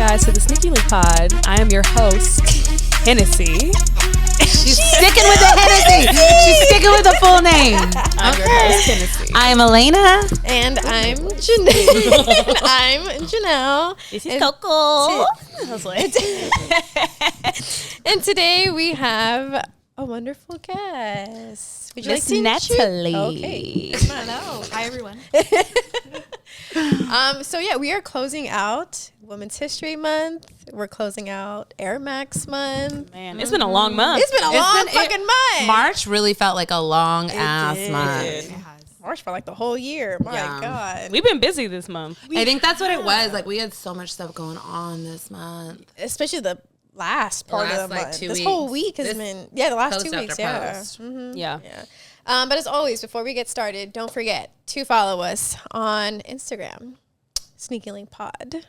guys, to the Sneaky Link Pod. I am your host, Hennessy. She's sticking with the Hennessy. She's sticking with the full name. I'm your host, Hennessy. I'm Elaina. And I'm Janelle. I'm Janelle. This is Coco. I was like, And today we have a wonderful guest. Would you Miss like to Natalie. Okay. Hello. Hi, everyone. So yeah, we are closing out Women's History Month. We're closing out Air Max Month. man, it's been a long month. It's been a long fucking month. March really felt like a long ass did. month. It has. March for like the whole year. My Yeah. God. We've been busy this month. I think that's what it was. Like, we had so much stuff going on this month. Especially the last part last, of the like, month. 2 This whole weeks. week has This been, the last post 2 weeks, after yeah. post. Yeah. Yeah. But as always, before we get started, don't forget to follow us on Instagram, Sneaky Link Pod,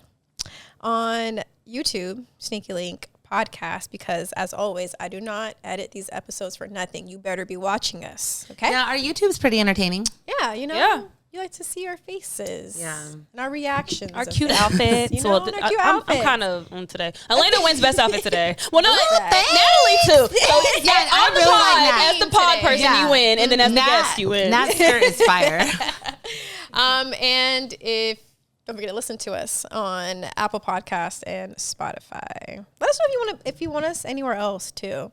on YouTube, Sneaky Link Podcast, because as always, I do not edit these episodes for nothing. You better be watching us, okay? Yeah, our YouTube's pretty entertaining. Yeah, you know, Yeah. you like to see our faces, Yeah. and our reactions, Our of cute things. outfits. You know, Well, and our cute I'm outfits. kind of on today. Elena wins best outfit today. Well, no, Thanks. Natalie too. So, Yeah, I on the really pod, like Nat. as the pod Today. person, Yeah. you win, and then as the Nat- guest, you win. That skirt is fire. And don't forget to listen to us on Apple Podcasts and Spotify. Let us know if you want us anywhere else too.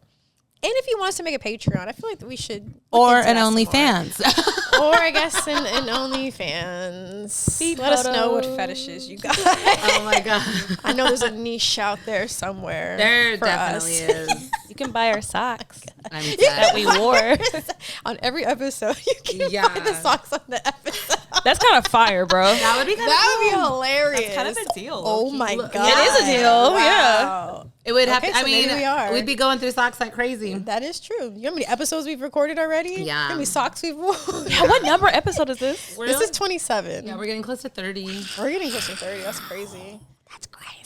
And if you want us to make a Patreon, I feel like we should look Or into an that some more. OnlyFans. Or I guess an OnlyFans. Feed Let us know what photos. fetishes you got. Oh my God. I know there's a niche out there somewhere. There for definitely us. is. You can buy our socks I'm that we wore. On every episode, you can Yeah. find the socks on the episode. That's kind of fire, bro. That would be kind That would be of hilarious. Kind of a deal. Oh my God. It is a deal, yeah. Wow. It would have Okay, to, I so mean, maybe we are. we'd be going through socks like crazy. That is true. You know how many episodes we've recorded already? Yeah. How many socks we've worn? Yeah, what number episode is this? This is 27. Yeah, we're getting close to 30. We're getting close to 30. That's crazy.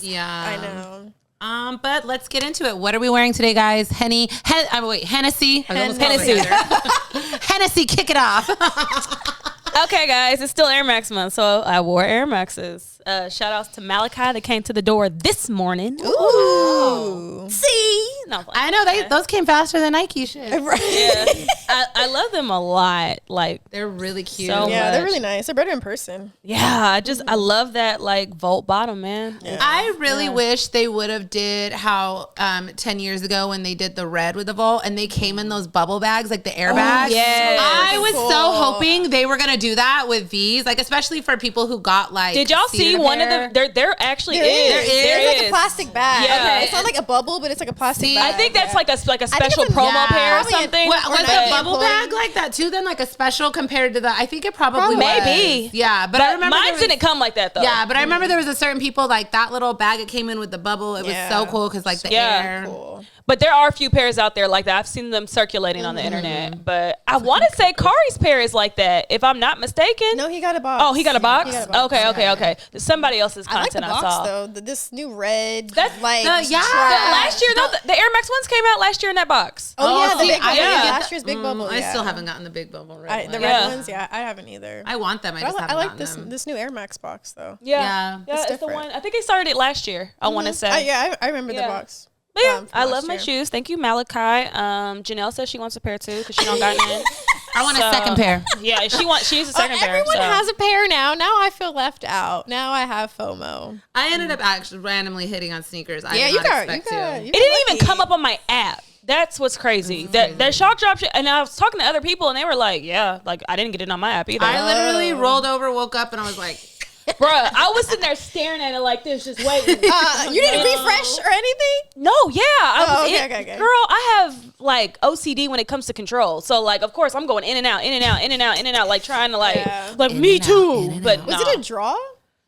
Yeah. I know. But let's get into it. What are we wearing today, guys? Hennessy. I was almost calling Hennessy. it Hennessy, kick it off. Okay, guys, it's still Air Max month, so I wore Air Maxes. Shout outs to Malachi that came to the door this morning. Ooh. See? No, I know those came faster than Nike shit. Right. yeah. I love them a lot. Like, They're really cute. So Yeah, they're much. really nice. They're better in person. yeah, I love that, like, Volt bottom, man. I really wish they would have did how 10 years ago when they did the red with the Volt and they came in those bubble bags, like the airbags. yes. I was Cool. so hoping they were going to do that with these, like especially for people who got like. Did y'all see cedar one hair. of the, there actually is. It's like a is. plastic bag. Yeah. Okay. It's not like a bubble, but it's like a plastic See, bag. I think that's like a think special it's a- promo yeah. pair or Probably a- something. Was Or the Nike bubble employee. bag like that too? Then like a special compared to the. I think it probably Maybe. was. Yeah, but I remember mine there was- didn't come like that, though. Yeah, but I remember there was a certain people like that little bag. It came in with the bubble. It was Yeah. so cool because like the Yeah. air. Cool. But there are a few pairs out there like that. I've seen them circulating on the internet. But I want to say Kari's pair is like that, if I'm not mistaken. No, he got a box. Oh, he got a box? He got a box. Okay. There's somebody else's I like the content I, box saw. though. This new red, That's- like yeah. Last year, the Air Max ones came out last year in that box. Oh, yeah, the see, big I bubble. didn't get Last year's big bubble. I yeah. still haven't gotten the big bubble red. The one. red Yeah. ones, yeah, I haven't either. I want them. I just I haven't like gotten this them. this new Air Max box though. Yeah. It's It's the different. one. I think they started it last year, I want to say. I remember Yeah. the box. But yeah, from I last love my year. shoes. Thank you, Malachi. Janelle says she wants a pair too because she don't got none. I want a So- second pair. Yeah, she needs a second pair. Everyone so. has a pair now. Now I feel left out. Now I have FOMO. I ended up actually randomly hitting on sneakers. I Yeah, did you not got expect you got. to. You It didn't even come up on my app. That's what's crazy. That shock drop shit. And I was talking to other people and they were like, yeah, like I didn't get it on my app either. I literally rolled over, woke up, and I was like, Bruh, I was sitting there staring at it like this, just waiting. You didn't refresh or anything? No, yeah. I was okay. Girl, I have like OCD when it comes to control. So like, of course, I'm going in and out, like trying to like, Yeah. like In me and out, too. in and But out. Was nah. it a draw?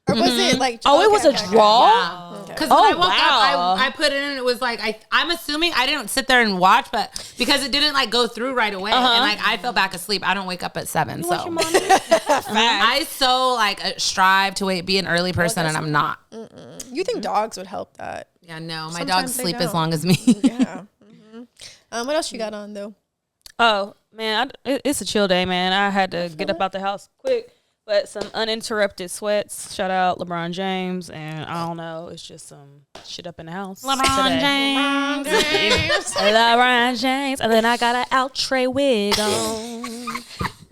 Or was it like? Oh, it was a draw? wow. Because when Oh, I woke wow. up, I put it in, and it was like, I'm assuming I didn't sit there and watch, but because it didn't like go through right away, and like I fell back asleep. I don't wake up at 7, so Watch your mom. I so like strive to be an early person, and I'm not. You think dogs would help that? Yeah, no, my Sometimes dogs they sleep as don't. long as me. Yeah. What else you got on though? Oh man, it's a chill day, man. I had to get up out the house quick. But some uninterrupted sweats. Shout out LeBron James. And I don't know. It's just some shit up in the house. LeBron James. LeBron James. And then I got an outre wig on.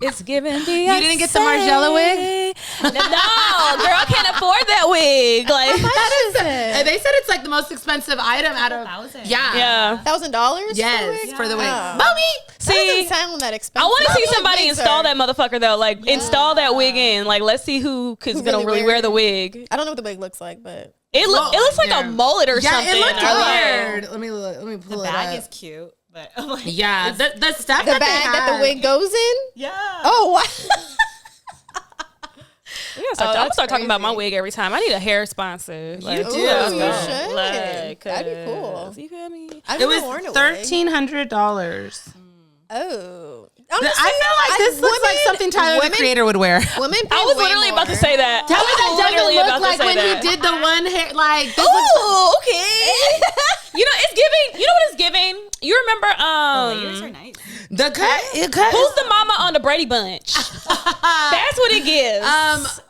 It's giving me. You didn't get the Margiela wig? No, girl, I can't afford that wig. Like, That is it. They said it's like the most expensive item out of. Yeah. $1,000. Yes, for the wig. Oh. Mommy. That See, doesn't sound that expensive. I want to see Probably somebody wigs install are- that motherfucker though. Like, install that wig in. Like, let's see who is gonna really wear the wig. I don't know what the wig looks like, but It looks like a mullet or something. Yeah, it looked or like- weird. Let me pull The it bag up. is cute, but I'm like, Yeah, the stuff the that bag they that the have. wig goes in. yeah. Oh, wow. I'm gonna that's start talking about my crazy. wig every time. I need a hair sponsor. Like, do. Ooh, Let's you go. should. Like, That'd be cool. You feel me? I've It never worn a was wig. $1,300. Oh, I feel like this looks like something Tyler the Creator would wear. Women. I was literally about to say that. Tell me I was that literally doesn't about look to like say when that. he did the one hair. Like this Oh, okay. You know, it's giving. You know what it's giving? You remember? Layers are nice. the cut. Who's the mama on the Brady Bunch? That's what it gives.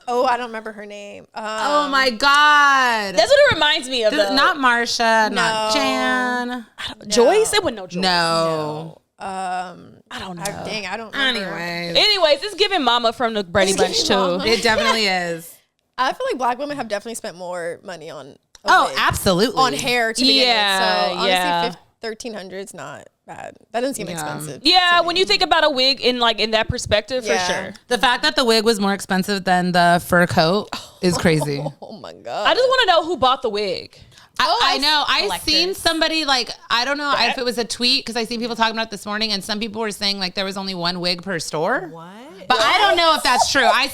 Oh, I don't remember her name. Oh my God. That's what it reminds me of. Though. Not Marsha. No. Not Jan. Joyce. It wasn't no Joyce. No. I don't know. Dang, I don't remember. Anyways, it's giving mama from the Brady Bunch too. Mama. It definitely is. I feel like black women have definitely spent more money on a Oh, wig. absolutely. on hair to begin Yeah, with. So honestly, yeah. 1,300 is not bad. That doesn't seem expensive. Yeah, when you think about a wig in that perspective, Yeah. for sure. The fact that the wig was more expensive than the fur coat is crazy. Oh my god. I just want to know who bought the wig. I know. I collectors. seen somebody like, I don't know if it was a tweet because I seen people talking about it this morning, and some people were saying like there was only one wig per store. What? But I don't know if that's true. I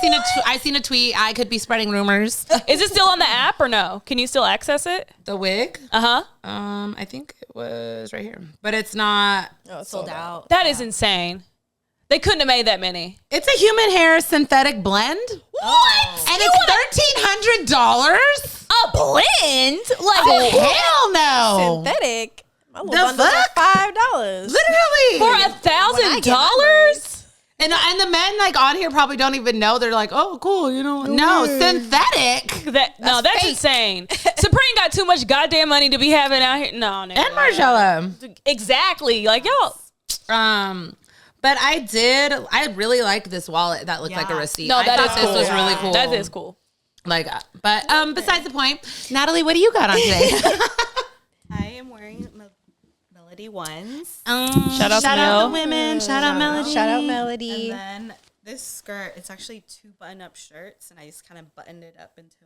seen a tweet. I could be spreading rumors. Is it still on the app or no? Can you still access it? The wig? Uh huh. I think it was right here, but it's not. Oh, it's Sold out. That is insane. They couldn't have made that many. It's a human hair synthetic blend. What? And it's $1,300? A blend? Like Hell no. synthetic. My little The bundles fuck? are $5. Literally. for $1,000? And the men like on here probably don't even know. They're like, oh, cool, you know. No, synthetic. That's insane. Supreme got too much goddamn money to be having out here. No, nigga. And Margiela. Exactly. Like y'all. But I really liked this wallet that looked like a receipt. No, I that thought is this cool. was really cool. That is cool. Like, but besides the point, Natalie, what do you got on today? I am wearing Melody ones. Shout out to out Mel. the women. Shout out Melody. Shout out Melody. And then this skirt, it's actually 2 button-up shirts, and I just kind of buttoned it up into a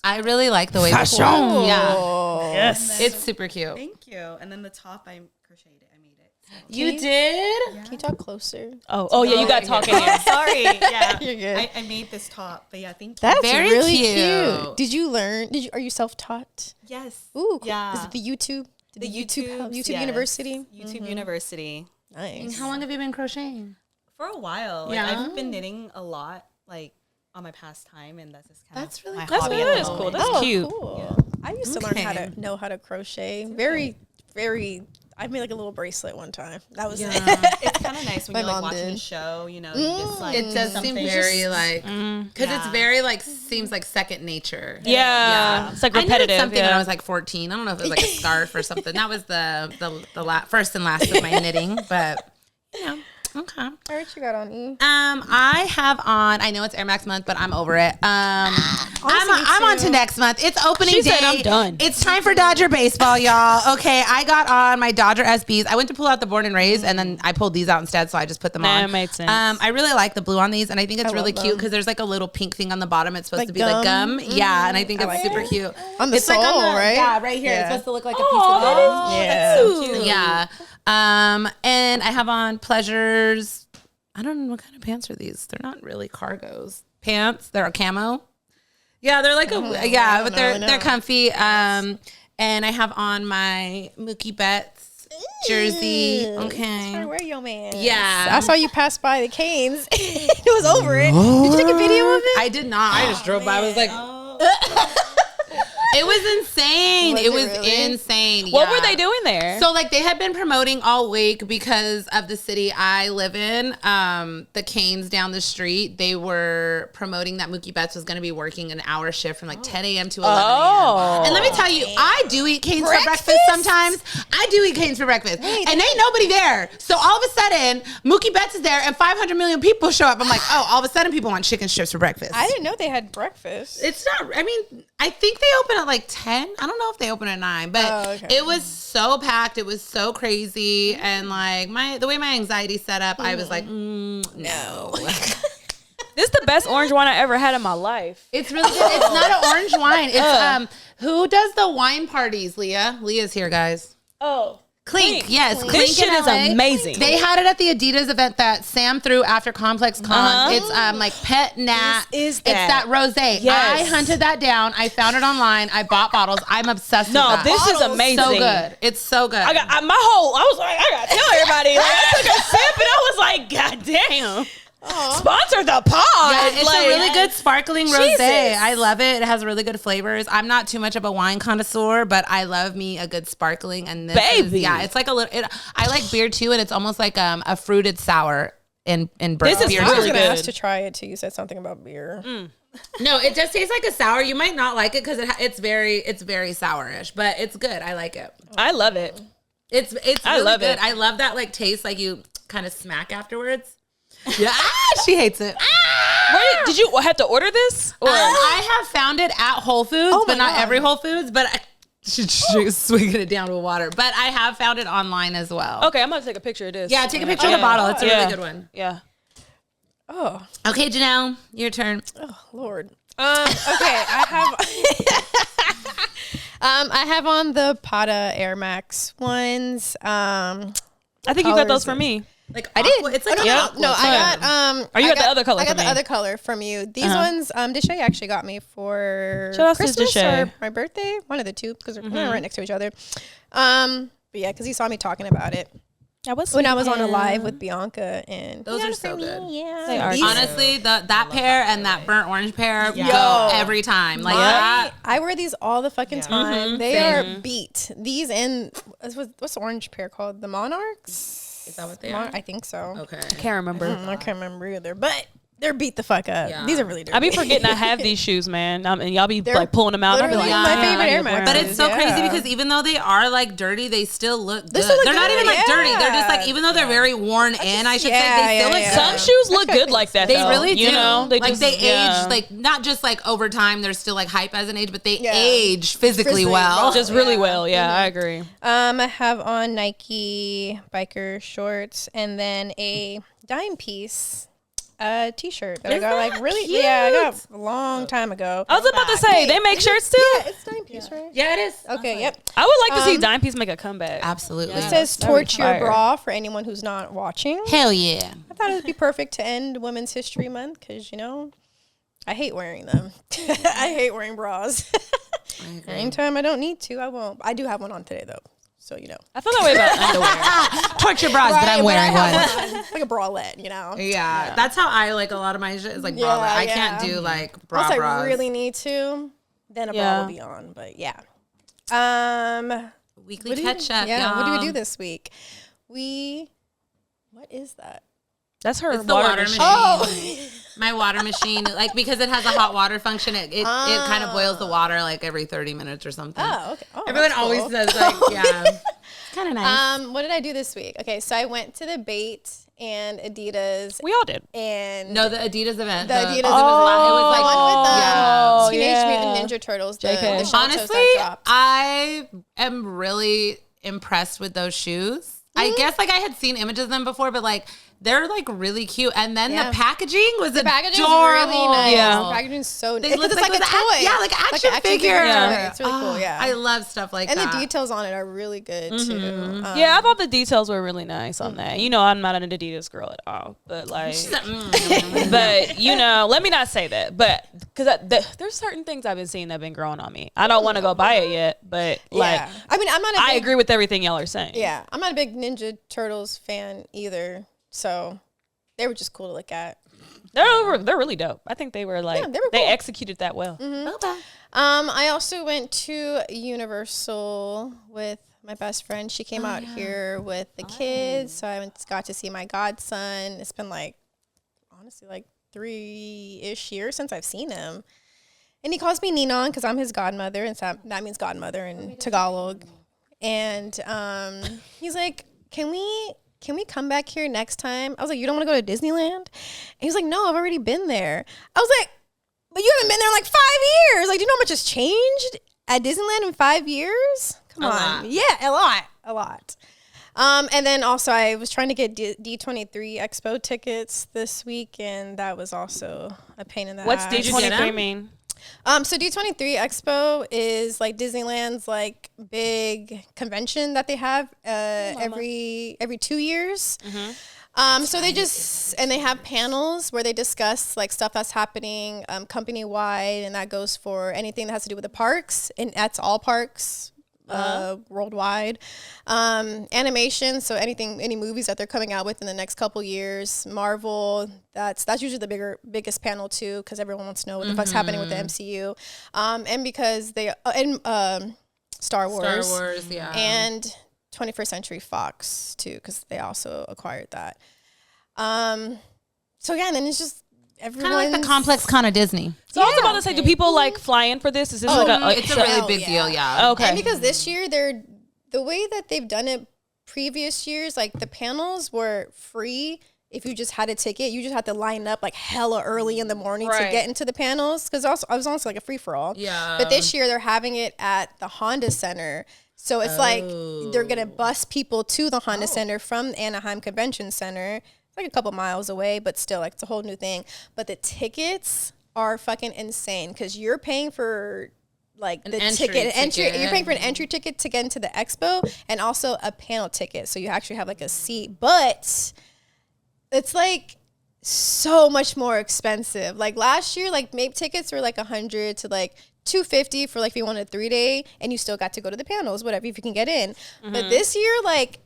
I really like the way Fashion. Yeah, Yes. it's super cute. Thank you. And then the top, I crocheted it. I made it. So. You did? Can you talk closer? Oh yeah, you got talking here. Sorry. Yeah. You're good. I made this top, but yeah, thank you. That's Very really cute. cute. Did you learn? Are you self-taught? Yes. Ooh, cool. Yeah. Is it the YouTube? Did the YouTube yes. University? YouTube University. Nice. How long have you been crocheting? For a while. Like, Yeah. I've been knitting a lot, like, on my pastime, and that's just kind That's of really my cool. hobby That at the is cool. moment. That's cute. Cool. I used to learn how to know how to crochet. Very, very. I made like a little bracelet one time. That was it. It's kind of nice when My you're like mom watching did. a show, you know, you just like It does seem something very just- like, because it's very like, seems like second nature. Yeah. It's like I knitted repetitive. something when I Yeah. was like 14. I don't know if it was like a scarf or something. That was the first and last of my knitting, but you know, okay. All right, what you got on E? I have on. I know it's Air Max month, but I'm over it. Honestly, me I'm on to too. next month. It's opening She day. said I'm done. It's time for Dodger baseball, y'all. Okay, I got on my Dodger SBs. I went to pull out the Born and Raised, and then I pulled these out instead, so I just put them on. That made sense. I really like the blue on these, and I think it's I really love cute them. because there's like a little pink thing on the bottom. It's supposed Like to be like gum? gum. Yeah, and I think I it's like super it. cute. On the It's like sole, right? Yeah, right here. Yeah. It's supposed to look like a piece Oh, of gum. that is cute. Yeah. And I have on Pleasures. I don't know what kind of pants are these. They're not really cargos. Pants. They're a camo. Yeah, they're like but they're comfy. And I have on my Mookie Betts jersey. Okay. Sorry, where your man? Yeah. I saw you pass by the Canes. It was over it. Did you take a video of it? I did not. I just drove by. I was like, It was insane. Was it it was really? insane. What yeah. were they doing there? So like they had been promoting all week because of the city I live in. The Canes down the street, they were promoting that Mookie Betts was going to be working an hour shift from like 10 a.m. to 11 a.m. And let me tell you, I do eat Canes for breakfast sometimes. I do eat Canes for breakfast. And ain't nobody there. So all of a sudden, Mookie Betts is there and 500 million people show up. I'm like, oh, all of a sudden people want chicken strips for breakfast. I didn't know they had breakfast. It's not, I mean, I think they open at like 10. I don't know if they open at 9, but it was so packed. It was so crazy. And like the way my anxiety set up, I was like, no. This is the best orange wine I ever had in my life. It's really good. It's not an orange wine. It's who does the wine parties, Leah? Leah's here, guys. Oh. Clink, yes. Clink This shit in is LA. amazing. They had it at the Adidas event that Sam threw after Complex Con. It's like Pet Nat. Is It's that rosé. Yes. I hunted that down. I found it online. I bought bottles. I'm obsessed with that. This is amazing. So good. It's so good. I was like, I gotta tell everybody. Like, I took a sip and I was like, God damn. Sponsor the pod. Yeah, it's like, a really good sparkling rosé. Jesus. I love it. It has really good flavors. I'm not too much of a wine connoisseur, but I love me a good sparkling. And this Baby. it's like a little. I like beer too, and it's almost like a fruited sour in This is beer. I was really gonna good. ask to try it too. You said something about beer. No, it just tastes like a sour. You might not like it because it's very sourish, but it's good. I like it. I love it. It's I really love good. it. I love that like taste like you kind of smack afterwards. Yeah, she hates it. Did you have to order this? Or I have found it at Whole Foods, but not God. every Whole Foods. But I she's swinging it down with water. But I have found it online as well. okay, I'm gonna take a picture of this. Yeah, take a picture of the bottle. It's a really good one. Yeah. Oh, Okay, Janelle, your turn. Lord. Okay, I have I have on the Pata Air Max ones. I think you got those colors for me. Like I did. It's like no, I got Or you got the other color I got from the me. other color from you. These ones, Deshay actually got me for Shout out to Christmas Deshay. or my birthday, one of the two, because they're right next to each other. But yeah, because he saw me talking about it when I was on a live with Bianca, and Those "You are got it so for me?" good. Yeah, They are These- good. honestly, that pair and that burnt orange pair go every time. Like that. I wear these all the fucking time. They Same. are beat. These and what's the orange pair called? The Monarchs. Is that what they are? I think so. Okay. Can't remember. I can't remember either, but they're beat the fuck up. Yeah. These are really dirty. I be forgetting I have these shoes, man. And y'all be They're like pulling them out. And I be like, literally my "Damn, favorite I need Air to wear Max. them." But it's so Yeah. crazy because even though they are like dirty, they still look good. still look They're not good, even like dirty. They're just like, yeah. even though they're very worn in, I should say, yeah, they still yeah, look yeah. good. Some shoes look good like that. They though. really do. You know, like just- they yeah. age, like not just like over time. They're still like hype as an age, but they Yeah. age physically Physically well. well. just really Yeah. well. Yeah, I agree. I have on Nike biker shorts and then a dime piece t-shirt that I got like really I got a long time ago. I was about to say they make shirts too. Yeah, it's dime piece, right? Yeah, it is. Okay, yep. I would like to see Dime Piece make a comeback. Absolutely. It says that'd be torch your fire. bra for anyone who's not watching. Hell yeah. I thought it would be perfect to end Women's History Month because, you know, I hate wearing them. I hate wearing bras. Anytime I don't need to, I won't. I do have one on today, though. So, you know. I feel that way about underwear. Torture bras, but I'm wearing one. It's like a bralette, you know. Yeah, that's how I like a lot of my shit is like bra. Yeah, I can't yeah. do like bra Unless bras. I really need to, then a bra Yeah. will be on. But yeah. Weekly What do catch we, up. yeah, what do we y'all. do this week? What is that? That's her It's the water water machine. machine. My water machine, like because it has a hot water function, it kind of boils the water like every 30 minutes or something. Oh, okay. Oh, Everyone that's always cool. says like, yeah, it's kind of nice. What did I do this week? Okay, so I went to the Bait and Adidas We all did. and No, the Adidas event. the Adidas. It was the like, one with Oh, Teenage yeah. Mutant Ninja Turtles. The JK. Shoutouts honestly, that dropped. I am really impressed with those shoes. I guess like I had seen images of them before, but like they're like really cute. And then Yeah. the packaging was Packaging's adorable. really nice. Yeah. The packaging's so nice. They look It's like a toy. Yeah, like action figure. Yeah. It's really cool, yeah. I love stuff like and that. the details on it are really good too. Yeah, I thought the details were really nice on that. You know, I'm not an Adidas girl at all, but like, but you know, let me not say that, but because there's certain things I've been seeing that've been growing on me. I don't want to go buy it yet, but like, Yeah. I mean, I'm not a I big, agree with everything y'all are saying. Yeah, I'm not a big Ninja Turtles fan either. So they were just cool to look at. They're really dope. I think they were like they were they cool. executed that well. Okay. I also went to Universal with my best friend. She came out here with the kids, so I got to see my godson. It's been like, honestly, like 3-ish years since I've seen him. And he calls me Ninon because I'm his godmother, and so that means godmother in Tagalog. And he's like, can we come back here next time? I was like, you don't want to go to Disneyland? And he was like, no, I've already been there. I was like, but you haven't been there in like 5 years. Like, do you know how much has changed at Disneyland in 5 years? Come on. Yeah, a lot. And then also I was trying to get D23 Expo tickets this week, and that was also a pain in the ass. What's D23 mean? So D23 Expo is like Disneyland's like big convention that they have every 2 years. So they have panels where they discuss like stuff that's happening company wide, and that goes for anything that has to do with the parks, and that's all parks worldwide. Animation, so any movies that they're coming out with in the next couple years. Marvel, that's usually the biggest panel too, because everyone wants to know what the fuck's happening with the MCU, and because they Star Wars, yeah, and 21st Century Fox too, because they also acquired that. So yeah, and then it's just everyone kind of like the complex kind of Disney. So I was about to say, do people like fly in for this? Is this like it's a really big deal, yeah. Okay. And because this year the way that they've done it previous years, like the panels were free. If you just had a ticket, you just had to line up like hella early in the morning to get into the panels, because I was also like a free for all. Yeah. But this year they're having it at the Honda Center. So it's like they're going to bus people to the Honda Center from Anaheim Convention Center. It's like a couple miles away, but still, like, it's a whole new thing. But the tickets are fucking insane, because you're paying for like the entry. You're paying for an entry ticket to get into the expo, and also a panel ticket. So you actually have like a seat, but it's like so much more expensive. Like last year, like MAPE tickets were like $100 to like $250 for like if you wanted a 3-day, and you still got to go to the panels, whatever, if you can get in. But this year, like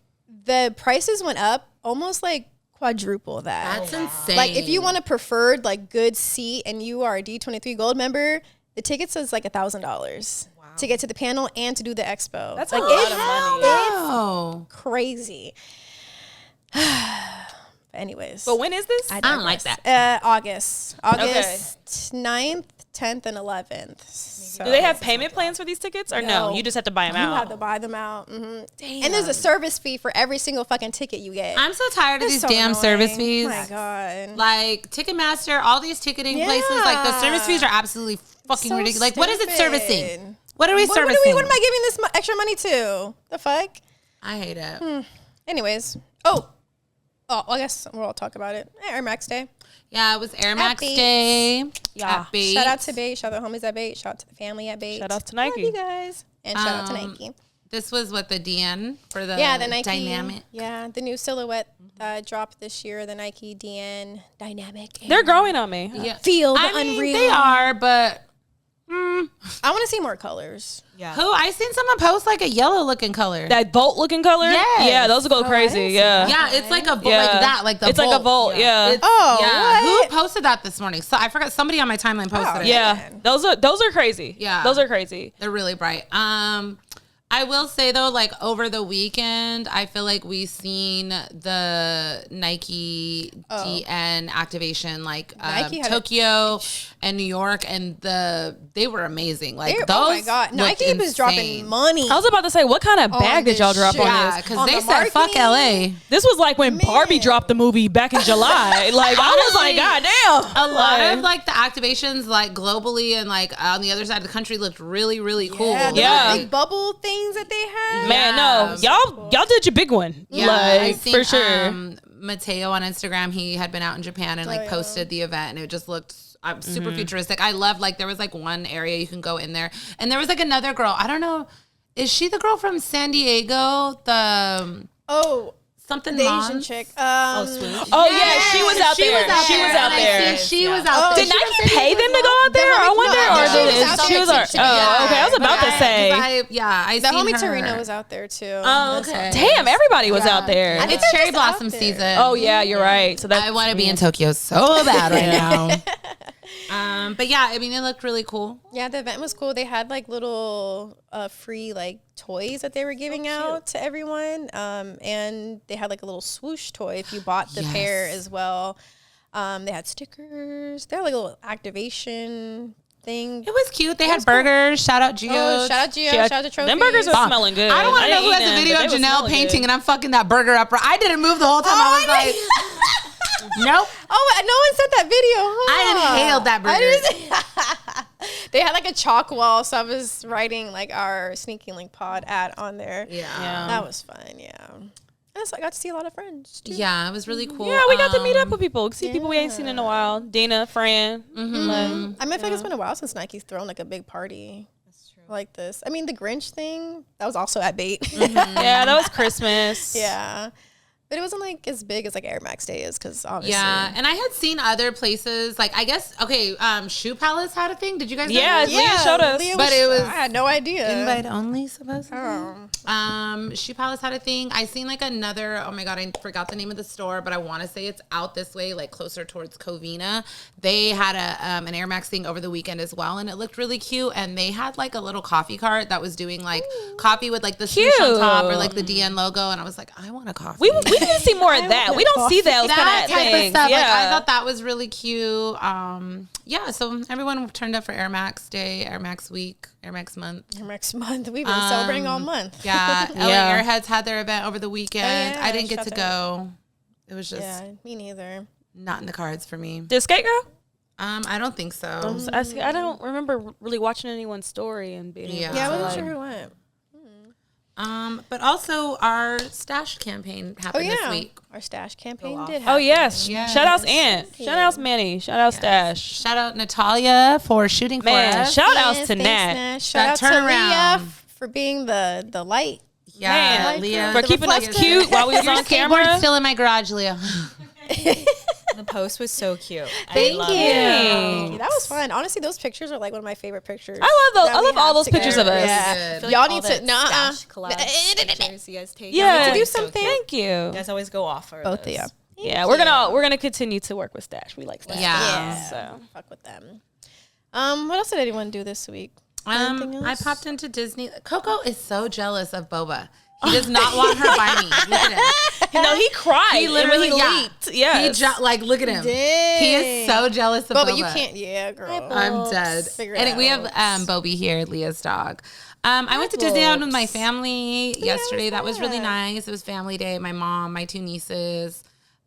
the prices went up almost like quadruple that. That's insane. Like if you want a preferred like good seat and you are a D23 Gold member, the tickets is like $1,000 to get to the panel and to do the expo. That's like a lot of money. It's crazy. Anyways. But when is this? I don't like that. August 9th, 10th, and 11th. So Do they have payment plans for these tickets, or no? You just have to buy them out. You have to buy them out. And there's a service fee for every single fucking ticket you get. I'm so tired of these damn annoying. service fees. Oh my God. Like Ticketmaster, all these ticketing places, like the service fees are absolutely fucking So ridiculous. Like, what is it stupid. servicing? What are we servicing? What am I giving this extra money to? The fuck? I hate it. Anyways. Oh, well, I guess we'll all talk about it. Air Max Day. Yeah, it was Air Max Bates. Day. Yeah. At Bates. Shout out to Bates. Shout out to the homies at Bates. Shout out to the family at Bates. Shout out to Nike. Love you guys. And shout out to Nike. This was what the DN for the The Nike Dynamic. Yeah, the new silhouette dropped this year. The Nike DN Dynamic. They're growing on me. Yeah. Feel the I mean, unreal. they are, but I want to see more colors. Yeah. who? I seen someone post like a yellow looking color. That Volt looking color? Yes. Yeah, those will go crazy. Yeah. Yeah, it's like a Volt, Yeah. like that, like the It's Volt. like a Volt. Yeah. It's- Oh, what? Who posted that this morning? So I forgot, somebody on my timeline posted it. Yeah. Man. Those are crazy. Yeah. Those are crazy. They're really bright. I will say though, like over the weekend, I feel like we've seen the Nike DN activation, like Nike had Tokyo and New York, and they were amazing. Like those, oh my God. Nike was dropping money. I was about to say, what kind of bag did this y'all drop shit. on yeah, this? because On they the said fuck marketing. LA. This was like when Barbie dropped the movie back in July. Like I was like, God damn. A lot of like the activations, like globally and like on the other side of the country, looked really, really cool. Yeah, the Yeah. big bubble things that they had. Man, no. Y'all did your big one. Yeah, Like, I seen, for sure. Mateo on Instagram, he had been out in Japan and like posted the event, and it just looked super futuristic. I loved, like, there was like one area you can go in there, and there was like another girl. I don't know, is she the girl from San Diego? The something The Mons? Asian chick. Oh yeah, she was out there. She was out And I there. seen she was out there. Did Nike pay them to go out there? I wonder, or did out She there was too. our. She- Oh, okay. I was about to say. I The seen homie her. Torino was out there too. Oh, okay. Damn, everybody was out there. I think It's they're cherry just out blossom there. season. Oh yeah, you're right. So that I want to be in Tokyo so bad right now. But yeah, I mean, it looked really cool. Yeah, the event was cool. They had like little free like toys that they were giving out to everyone. And they had like a little swoosh toy if you bought the pair as well. They had stickers. They had like a little activation thing. It was cute. They had burgers. Shout out Gio. Oh, shout out Gio. Shout out to Trophy. Them burgers were smelling good. I don't want to know didn't who has eat a them, video but of they was Janelle smelling painting good. and I'm fucking that burger up. I didn't move the whole time. I was like, nope. Oh, no one sent that video, huh? I inhaled that burger. They had like a chalk wall, so I was writing like our Sneaky Link pod ad on there. Yeah. That was fun, yeah. And so I got to see a lot of friends, too. Yeah, it was really cool. Yeah, we got to meet up with people. See people we ain't seen in a while. Dina, Fran. I mean, I feel like it's been a while since Nike's thrown like a big party like this. I mean, the Grinch thing, that was also at Bait. Yeah, that was Christmas. Yeah. But it wasn't like as big as like Air Max Day is because obviously. Yeah, and I had seen other places like I guess Shoe Palace had a thing. Did you guys? Yeah, know Leah showed us. But it was I had no idea. invite only supposedly. Oh. Shoe Palace had a thing. I seen like another. Oh my god, I forgot the name of the store, but I want to say it's out this way, like closer towards Covina. They had an Air Max thing over the weekend as well, and it looked really cute. And they had like a little coffee cart that was doing like coffee with like the swoosh on top or like the DN logo, and I was like, I want a coffee. We need to see more of that. We don't see those that kind of type things. of stuff. Yeah. Like I thought that was really cute. Yeah, so everyone turned up for Air Max Day, Air Max Week, Air Max Month. Air Max month. We've been celebrating all month. Yeah, LA Yeah. Airheads had their event over the weekend. yeah, I didn't get shout to go. It was just Yeah, me neither. not in the cards for me. Did Skate Girl? I don't think so. I don't remember really watching anyone's story and being. Yeah. Yeah, I able wasn't to, sure who went. But also our stash campaign happened this week. Our stash campaign did happen. Oh yes. Yes. Shout outs Ant. Shout outs Manny. Shout outs Stash. Shout out Natalia for shooting Man, for us. shout outs to Thanks, Nat. Nash. Shout out to turnaround. Leah for being the light. Yeah, Man, Leah. for keeping us cute while we was on Skateboard's camera. still in my garage, Leah. The post was so cute. Thank love you. it. Thank you. That was fun. Honestly, those pictures are like one of my favorite pictures. I love those. that I we love all have those pictures of together. us. Yeah. Good. I feel like Y'all all need the to nah. stash collabs pictures you guys take. Yeah. y'all To do do so something. cute. Thank you. You guys always go off for Both of those. you. Yeah, we're gonna continue to work with Stash. We like Stash. Yeah. So Fuck with them. What else did anyone do this week? Anything I else? popped into Disney. Coco is so jealous of Boba. He does not want her by me. Look at him. you know, he cried. He literally when he yeah. leaked. Yes. Look at him. He is so jealous of Boba. But you can't. Yeah, girl. I'm dead. Figure it And we have out. Bobby here, Leah's dog. I went to Disneyland with my family yesterday. That was really nice. It was family day. My mom, my two nieces,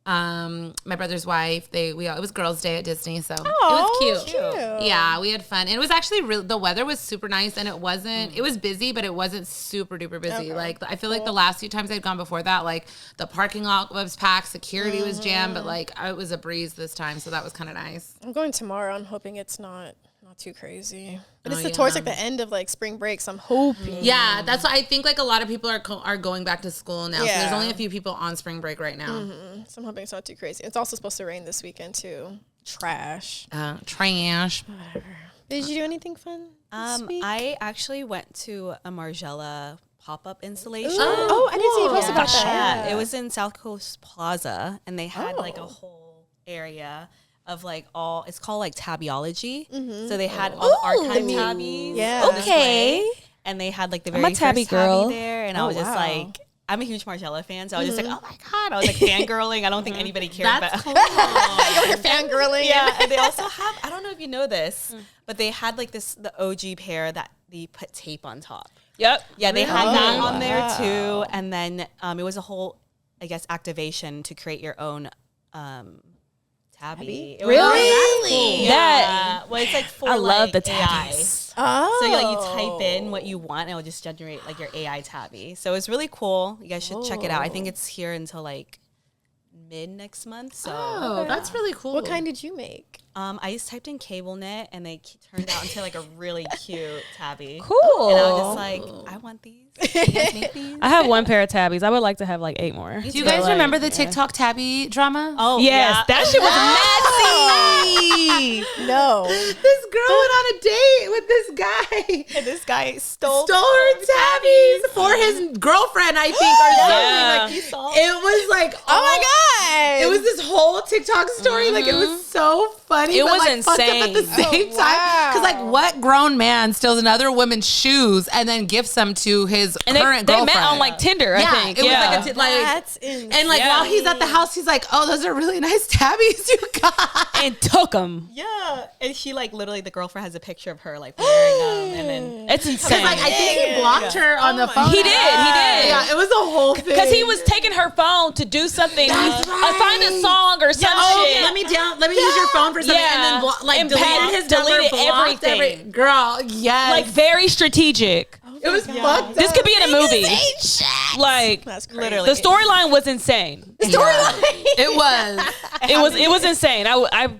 my brother's wife. It was girls' day at Disney, so it was cute. Yeah, we had fun. And it was actually the weather was super nice, and it wasn't. It was busy, but it wasn't super duper busy. Like I feel like the last few times I'd gone before that, like the parking lot was packed, security was jammed, but like it was a breeze this time, so that was kind of nice. I'm going tomorrow. I'm hoping it's not too crazy. But it's yeah. towards like the end of like spring break, so I'm hoping. Yeah, that's why I think like a lot of people are going back to school now. So there's Yeah. only a few people on spring break right now. So I'm hoping it's not too crazy. It's also supposed to rain this weekend too. Trash. Trash. Did you do anything fun this week? I actually went to a Margiela pop-up installation. Oh, I didn't see you post about that. Yeah, it was in South Coast Plaza, and they had like a whole area of like it's called like Tabbyology. So they had all the archive tabbies. Yeah. on display, and they had like the very a tabby first girl. tabby there, and I was just wow. like, I'm a huge Margiela fan, so I was just like, oh my god, I was like fangirling. I don't think anybody cared That's about. cool. You're fangirling. Yeah, and they also have, I don't know if you know this, but they had like the OG pair that they put tape on top. Yep. Yeah, they had that Oh, on there wow. too. And then it was a whole, I guess, activation to create your own tabby. It was Really? Yeah. That- well, it's like for I love like, the AI. tabbies. Oh. So you type in what you want and it will just generate like your AI tabby. So it's really cool. You guys should check it out. I think it's here until like mid next month. So Oh, that's really cool. What kind did you make? I just typed in cable knit and they turned out into like a really cute tabby. Cool. And I was just like, I want these. I have one pair of tabbies. I would like to have like 8 more. Do you guys remember the TikTok tabby drama? Oh, Yes, yeah. that shit was messy. No. This girl went on a date with this guy. And this guy stole Her tabbies for his girlfriend, I think, or something. Yeah. Like, it was like, Oh my God. It was this whole TikTok story. Like, it was so funny. It but, was like, fucked up insane. at the same time. Because, like, what grown man steals another woman's shoes and then gifts them to his And current they girlfriend? met on like Tinder, I think. It was like a That's insane. and like while he's at the house, he's like, "Oh, those are really nice tabbies you got." and took them. Yeah. And she like literally the girlfriend has a picture of her like wearing them and then It's insane. Like I think he blocked her on the phone. He did. Yeah, it was a whole thing. Because he was taking her phone to do something, That's right. find a song or some shit. Let me use your phone for something, Yeah. and then And deleted his number, deleted blocked everything. Girl, yes, Like very strategic. it was fucked This up. could be in a movie. Like That's crazy. literally the storyline was insane. It was. It was insane. I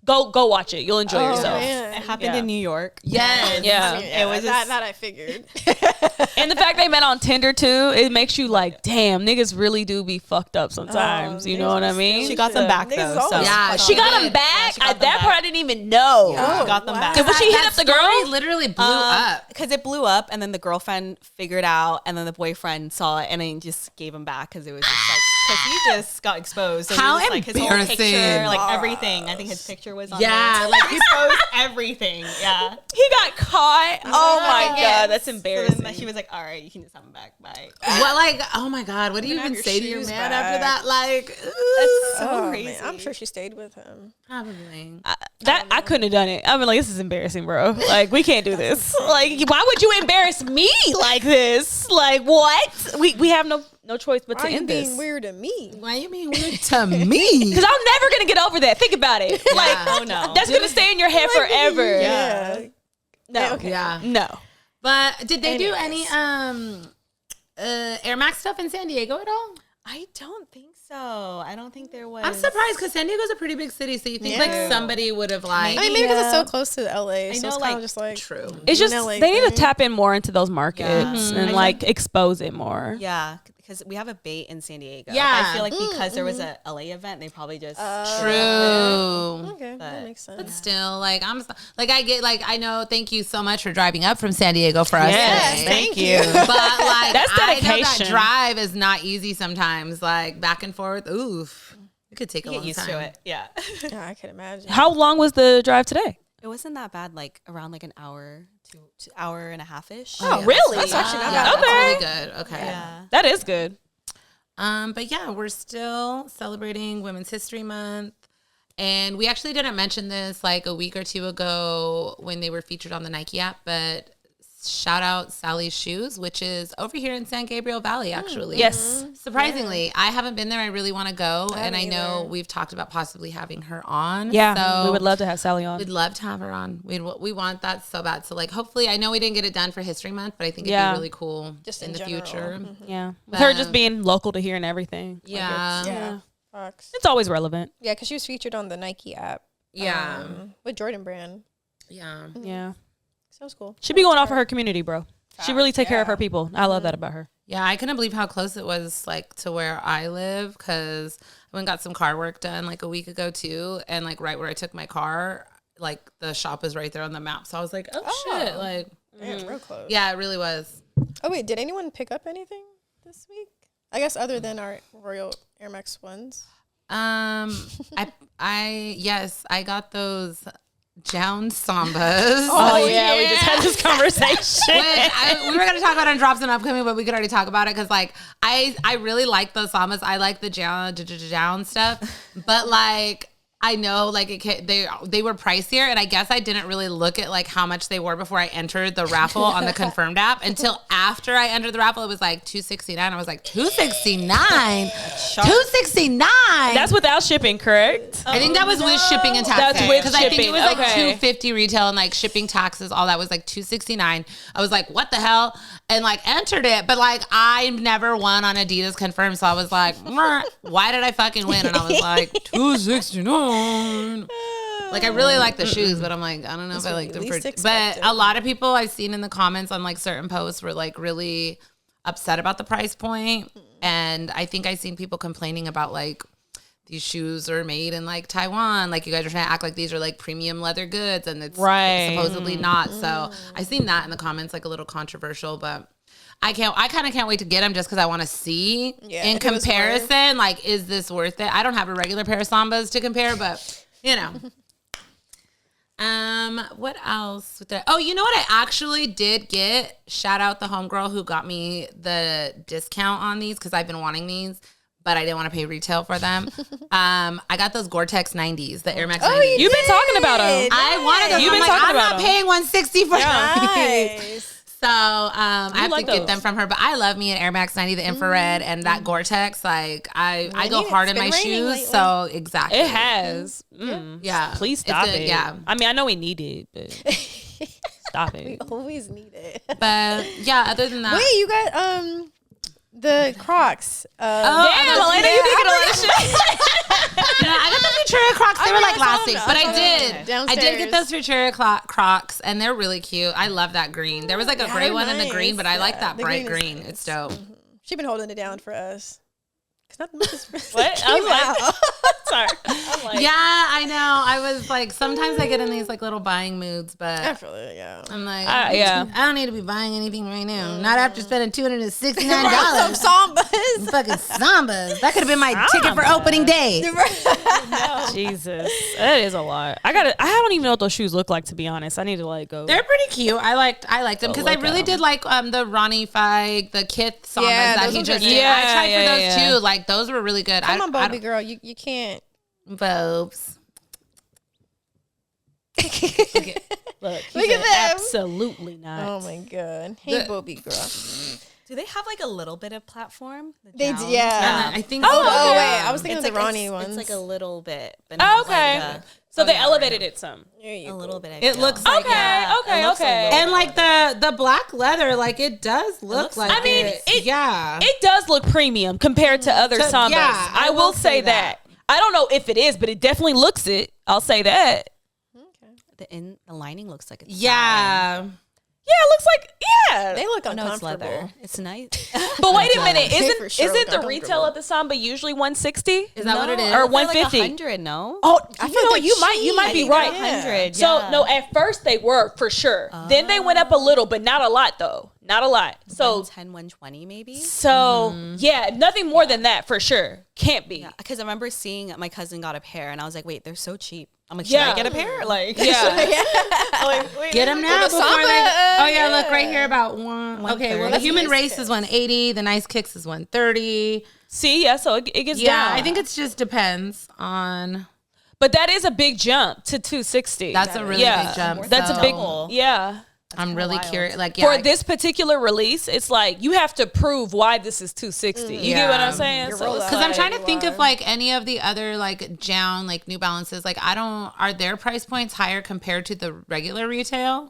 go watch it. You'll enjoy yourself. Man. it happened Yeah. in New York. Yes. Yeah. Yeah, It was that, just- that I figured. And the fact they met on Tinder too, it makes you like, damn, niggas really do be fucked up sometimes. You know what I mean? She got them back Niggas though. always- So. Yeah, She got did. them back. she got At them that back. part, I didn't even know. She got them back. Was she hit up the girl? Story literally blew up. Because it blew up, and then the girlfriend figured out, and then the boyfriend saw it, and then just gave him back because it was just like because he just got exposed. So How he was, like his whole embarrassing. picture, like everything. I think his picture was on. Yeah, there. like he exposed everything. Yeah. He got caught. Oh my god, that's So embarrassing. then she was like, "All right, you can just have him back. Bye." What, like, oh my God, what do you have even your say to your shoes man back. after that? Like, That's so Oh, crazy. man. I'm sure she stayed with him. probably. I couldn't have done it. I've been like, this is embarrassing, bro. Like, we can't do this. Like, why would you embarrass me like this? Like, what? We have no choice but Why to are you end being this. weird to me? Why you mean weird to me? Because I'm never gonna get over that. Think about it. Like, Oh no. that's gonna stay in your head forever. Yeah. No. Okay. Yeah. No. But did they do any Anyways. Air Max stuff in San Diego at all? I don't think so. I don't think there was. I'm surprised because San Diego's a pretty big city, so you think Yeah. like somebody would have like. I mean, maybe because it's Yeah. so close to LA. So know, it's kind like, of just like True. It's just LA they need to thing. tap in more into those markets Yeah. and like expose it more. Yeah, because we have a bait in San Diego. Yeah. I feel like because there was a LA event, they probably just. True. Okay, that makes sense. But still, like I get like I know. Thank you so much for driving up from San Diego for us. Yes, today. thank you. But like That's I know that dedication. drive is not easy sometimes. Like back and forth. Oof, it could take a Get long used time. to it. Yeah. Yeah, I could imagine. How long was the drive today? It wasn't that bad, like around like an hour to hour and a half ish. Oh, yeah. really? That's actually not Yeah, bad. that's Okay. really good. Okay. Yeah. That is good. But yeah, we're still celebrating Women's History Month. And we actually didn't mention this like a week or two ago when they were featured on the Nike app, but shout out Sally's Shoes, which is over here in San Gabriel Valley, actually. Yes. Surprisingly, I haven't been there. I really want to go. And I know either. we've talked about possibly having her on. Yeah. So We would love to have Sally on. We'd love to have her on. We want that so bad. So like, hopefully, I know we didn't get it done for History Month, but I think it'd Yeah. be really cool Just in in the general. future. Yeah. With her just being local to here and everything. Yeah. Yeah. Fox. It's always relevant. Yeah, because she was featured on the Nike app. Yeah. With Jordan Brand. Yeah. Yeah. So it's cool. She be going off for her community, bro. She really take care of Yeah. her people. I love that about her. Yeah, I couldn't believe how close it was like to where I live because I went and got some car work done like a week ago too, and like right where I took my car, like the shop is right there on the map. So I was like, oh shit, like Yeah, real close. yeah, it really was. Oh, wait. Did anyone pick up anything this week? I guess other than our Royal Air Max ones. Yes, I got those Jown Sambas. Oh, yeah, we just had this conversation. Which we were going to talk about on Drops and Upcoming, but we could already talk about it because, like, I really like those sambas. I like the Jown stuff, but like. I know, like they were pricier, and I guess I didn't really look at like how much they were before I entered the raffle on the Confirmed app until after I entered the raffle. It was like $269. I was like $269, $269. That's without shipping, correct? I think that was with shipping and taxes. That's with because I think it shipping, was like okay. $250 retail and like shipping taxes, all that was like $269. I was like, what the hell? And like entered it, but like I never won on Adidas Confirmed, so I was like, why did I fucking win? And I was like, $269. Like I really like the shoes, but I'm like, I don't know if I like them for. But a lot of people I've seen in the comments on like certain posts were like really upset about the price point. And I think I've seen people complaining about like these shoes are made in like Taiwan. Like you guys are trying to act like these are like premium leather goods and it's supposedly not. So I've seen that in the comments, like a little controversial, but I kind of can't wait to get them just because I want to see in comparison, like, is this worth it? I don't have a regular pair of Sambas to compare, but you know. What else? Oh, you know what I actually did get? Shout out the homegirl who got me the discount on these because I've been wanting these, but I didn't want to pay retail for them. I got those Gore-Tex 90s, the Air Max 90s. You've been talking about them. I wanted them. You've been talking about them. I'm not paying $160 for them. Nice. So I have like to get them from her. But I love me an Air Max 90, the infrared, and that Gore-Tex. Like I go hard in my shoes. Lately. So exactly. It has. Yeah. Please stop it. Yeah. I mean, I know we need it, but stop it. We always need it. But yeah, other than that. Wait, you got the Crocs. Damn, Elaina, you thinking a lot of shit. I got the Futura Crocs. They were like last week, but I did Downstairs. get those Futura Crocs, and they're really cute. I love that green. There was like a gray one and the green, but I like that bright green. It's dope. She's been holding it down for us. Not much What? I was like, sorry. I'm like, Yeah, I know. I was like, sometimes I get in these like little buying moods, but Definitely, yeah. I'm like, yeah. I don't need to be buying anything right now. Not after spending $269. Some Sambas. Fucking Sambas. That could have been my ticket for opening day. Jesus, that is a lot. I don't even know what those shoes look like, to be honest. I need to like go. They're pretty cute. I liked them because I look really at 'em. did like the Ronnie Feig, the Kith Sambas that those he ones are just good. did. I tried for those Yeah. too. Like those were really good. Come on, Bobby girl. You can't. Bobes. Look Look at them. Absolutely not. Oh my god. Hey, Bobby girl. Do they have like a little bit of platform? The They gowns? do, yeah. I think. Oh, okay. wait. I was thinking It's of the like Ronnie ones. It's like a little bit. But Oh, not okay. like So they elevated it some. There you a go. little bit. I It feel. looks like Okay, okay. And like the black leather, like it does look looks like. I mean, it, yeah. It does look premium compared to other Sambas. yeah, I will say that. I don't know if it is, but it definitely looks it. I'll say that. The lining looks like it's yeah. Yeah, it looks like They look Oh no, it's uncomfortable. leather. It's nice. But wait a minute, For sure isn't the uncomfortable. retail of the Samba usually 160? Is that what it is? Or Or 150? 100, no? Oh, I you feel know like you might be cheap. right. Yeah. 100. So yeah. no, at first they were for sure. Then they went up a little, but not a lot though. Not a lot. So 110, 120 maybe. yeah, nothing more than that for sure. Can't be. Yeah, because I remember seeing my cousin got a pair, and I was like, "Wait, they're so cheap." I'm like, "Should I get a pair?" Like, Yeah. Get them now before Samba, they. Oh yeah, yeah. look right here about one. Okay, well the 130. human Nice race kicks. is 180. The nice kicks is 130. See, yeah, so it gets Yeah, down. I think it just depends on. But that is a big jump to 260. That's a really Yeah. big jump. That's a big so yeah. I'm really curious. Like For this particular release, it's like you have to prove why this is 260. You get what I'm saying? You're So rolled it's up. Because I'm like- trying to think of like any of the other like Jown, like New Balances. Like are their price points higher compared to the regular retail?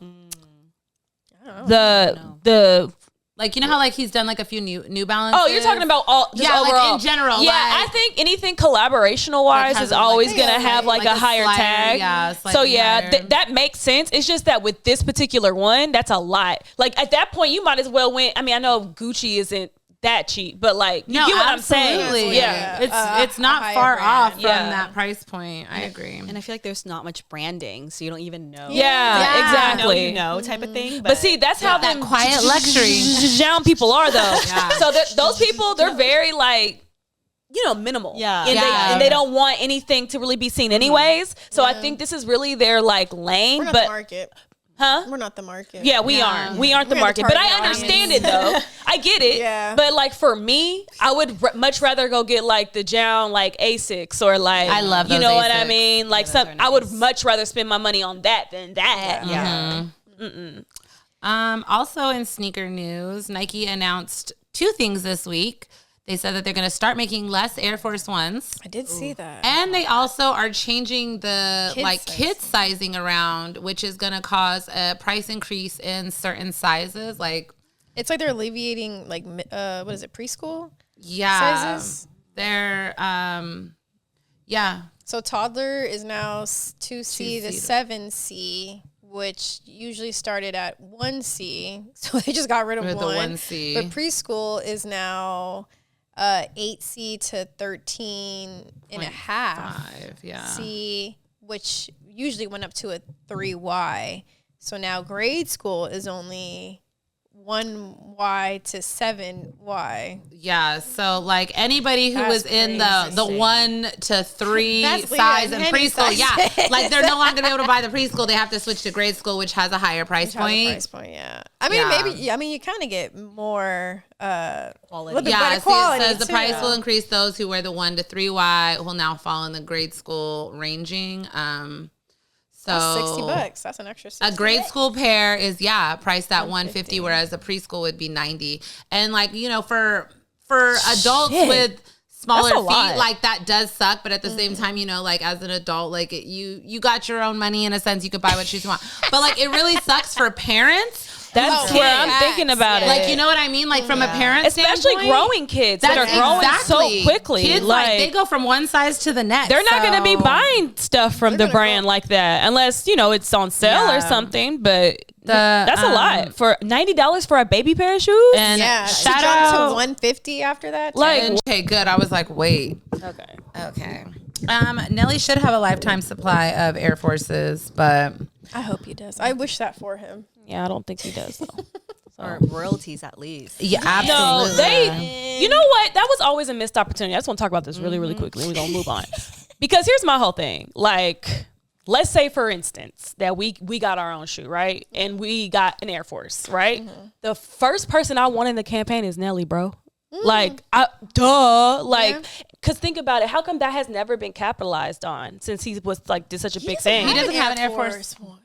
the Like you know how like he's done like a few New Balances. oh, you're talking about all just Yeah, like, overall in general, Yeah, like- I think anything collaborational wise has is a, always like, gonna have like a higher slider, tag. yeah, So slightly yeah, higher. that makes sense. It's just that with this particular one, that's a lot. Like at that point, you might as well win. I mean, I know Gucci isn't that cheap, but like you No, get what absolutely. I'm saying? Yeah. It's not higher far brand. off from Yeah. that price point. I agree. and I feel like there's not much branding, so you don't even know. Yeah, Yeah. exactly. You know, type of thing. But see, that's how that them quiet luxury. Jown people are though. Yeah. So those people, they're very like, minimal. Yeah. And, Yeah. and they don't want anything to really be seen anyways. So I think this is really their like lane. We're not But the market. huh? We're not the market. Yeah, we aren't. We aren't the We're the market. But target I understand it though. I get it. Yeah. But like for me, I would much rather go get like the Jown like Asics or like I love you those know what I Asics. mean? Like those some are I would nice. much rather spend my money on that than that. Yeah. Also in sneaker news, Nike announced 2 things this week. They said that they're going to start making less Air Force Ones. I did see that. And they also are changing the Kid kid sizing around, which is going to cause a price increase in certain sizes. Like, It's like they're alleviating like what is it, preschool yeah, sizes? they're, yeah, So toddler is now 2C to 2C. 7C which usually started at 1C. So they just got rid of With one. the 1C. But preschool is now 8C to 13 and a half. 5, yeah. C, which usually went up to a 3Y. So now grade school is only 1Y to 7Y. Yeah, so like anybody who That's was in the crazy. 1 to 3 That's size Leah in and Henny preschool, yeah, sizes. like they're no longer gonna be able to buy the preschool. They have to switch to grade school, which has a higher price point. Price point, yeah. I mean, Yeah. maybe. I mean, you kind of get more Quality. little bit Yeah, better see, it quality says the too. price will increase. Those who wear the 1 to 3Y will now fall in the grade school ranging. So That's $60. That's an extra $60. a grade school pair is priced at 150, whereas a preschool would be 90. And like, you know, for adults with smaller That's a feet, lot. like that does suck. But at the same time, you know, like as an adult, like you got your own money in a sense. You could buy what shoes you want. But like it really sucks for parents. That's Oh, where I'm facts. thinking about it. Like, you know what I mean? Like from a parent Especially standpoint, growing kids that are that's growing exactly. so quickly. Kids, like they go from one size to the next. they're not going to be So- buying stuff from the They're gonna brand like that unless, you know, it's on sale or Yeah. something. But The, that's a lot for $90 for a baby pair of shoes. And Yeah, shout to jump out. to 150 after that. Like- too. Okay, good. I was like, wait. Okay. Okay. Nelly should have a lifetime supply of Air Forces, but I hope he does. I wish that for him. Yeah, I don't think he does though. Or royalties at least. yeah, No, absolutely. they. You know what? That was always a missed opportunity. I just want to talk about this really, really quickly. We're gonna move on because here's my whole thing. Like, let's say for instance that we got our own shoe, right? And we got an Air Force, right? The first person I want in the campaign is Nelly, bro. Like, like, cause think about it. How come that has never been capitalized on since he was like did such a big thing? He doesn't have an Air Force. one.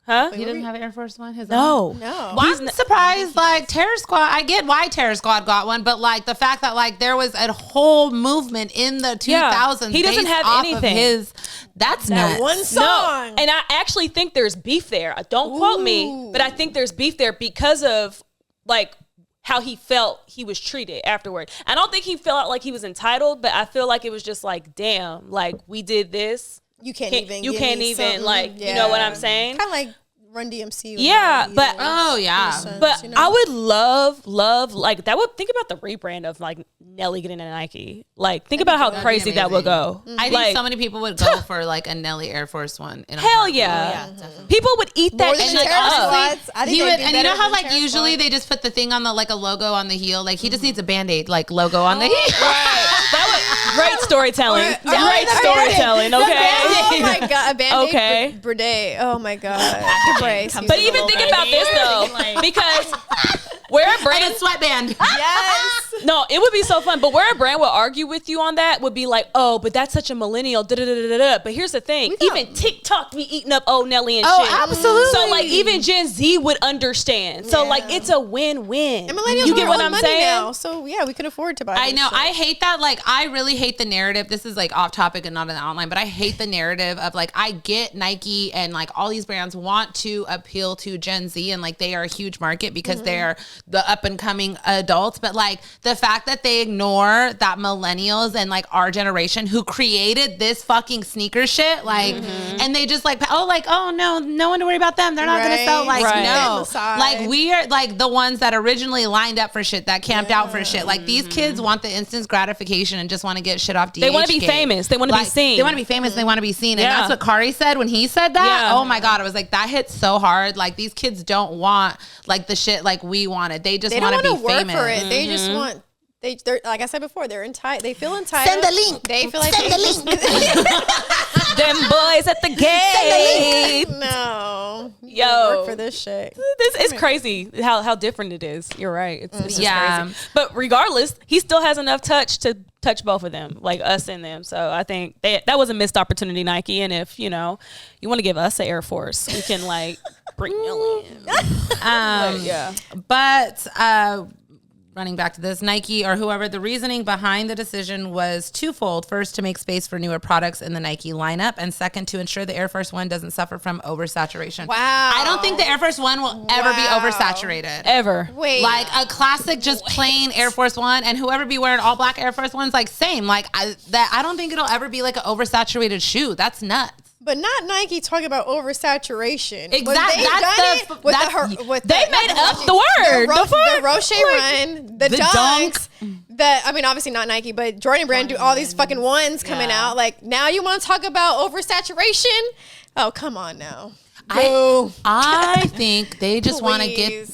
Huh? He doesn't have an Air Force One. His own? No. No. Well, I'm surprised. Like Terror Squad, I get why Terror Squad got one, but like the fact that like there was a whole movement in the 2000s. He doesn't based have off of anything. his. That's nuts. One song. No, and I actually think there's beef there. Don't quote me, but I think there's beef there because of like how he felt he was treated afterward. I don't think he felt like he was entitled, but I feel like it was just like, damn, like we did this. You can't Can't- even. you give can't me even, something. like, you know what I'm saying? Kind of like Run DMC. Yeah, but- Oh, yeah. But I would love like that would think about the rebrand of like Nelly getting a Nike. Like think about how That'd be crazy that would go. I think Like, so many people would go for like a Nelly Air Force One. In a hell heartbeat. yeah. Yeah, definitely. People would eat that More than shit Terror up. Squads. I think He they'd would, be and you know better how than like Terror usually Squad. they just put the thing on the like a logo on the heel. Like he just needs a Band-Aid like logo on the heel. That was great storytelling. Or Great the storytelling. Band-Aid. Okay. Oh my god, a Band-Aid Okay. Bidet. Oh my god. The brace. But even think about this though, because where a And brand a sweatband. yes. no, it would be so fun. But where a brand will argue with you on that would be like, oh, but that's such a millennial. Da da da da da. But here's the thing: even TikTok be eating up old Nelly and shit. absolutely. So like even Gen Z would understand. So like it's a win-win. And millennials You get have what their I'm own money saying? now, so yeah, we could afford to buy. I this know. shit. I hate that. Like, I really hate the narrative. This is like off topic and not in the outline, but I hate the narrative of like, I get Nike and like all these brands want to appeal to Gen Z and like they are a huge market because they're the up and coming adults. But like the fact that they ignore that millennials and like our generation who created this fucking sneaker shit, like, and they just like, oh no, no one to worry about them. They're not going to sell. Like, Right. no, Side. like we are like the ones that originally lined up for shit, that camped out for shit. Like these kids want the instant gratification and just want to get shit off DH. They wanna be famous. They wanna be seen. They want to be famous. They want to be seen. Yeah. And that's what Kari said when he said that. Yeah. Oh my God. I was like, that hits so hard. Like these kids don't want like the shit like we wanted. They just They don't want to want be to work famous. for it. They just want. They're like I said before. They're entitled. They feel entitled. Send the link. They feel like Send they the link. Them boys at the gate. No, you Yo. gotta work for this shit. This is crazy how different it is. You're right. It's just Yeah. crazy. But regardless, he still has enough touch to touch both of them, like us and them. So I think that was a missed opportunity, Nike. And if you want to give us an Air Force, we can like bring you in. Yeah. But running back to this, Nike or whoever, the reasoning behind the decision was twofold. First, to make space for newer products in the Nike lineup. And second, to ensure the Air Force One doesn't suffer from oversaturation. Wow. I don't think the Air Force One will ever be Wow. oversaturated. Ever. Wait. Like a classic, just plain Air Force One, and whoever be wearing all black Air Force Ones, like same. Like I don't think it'll ever be like an oversaturated shoe. That's nuts. But not Nike talking about oversaturation. Exactly. They made up the word. The Roche run, the dunks. I mean, obviously not Nike, but Jordan Brand do all these fucking ones coming out. Like, now you want to talk about oversaturation? Oh, come on now. I think they just want to get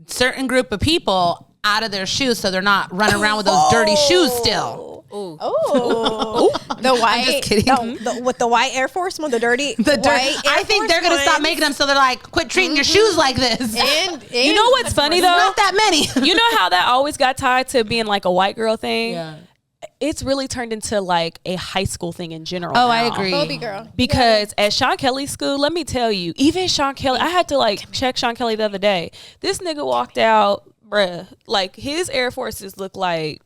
certain group of people out of their shoes so they're not running around with those dirty shoes still. The white. I'm just kidding. With the white Air Force one, the dirty. I think they're gonna stop making them so they're like, quit treating your shoes like this. And you know what's funny though? Not that many. You know how that always got tied to being like a white girl thing? Yeah. It's really turned into like a high school thing in general. Oh, now. I agree. Bobby girl. Because at Sean Kelly's school, let me tell you, even Sean Kelly, I had to like check Sean Kelly the other day. This nigga walked out, bruh, like his Air Forces looked like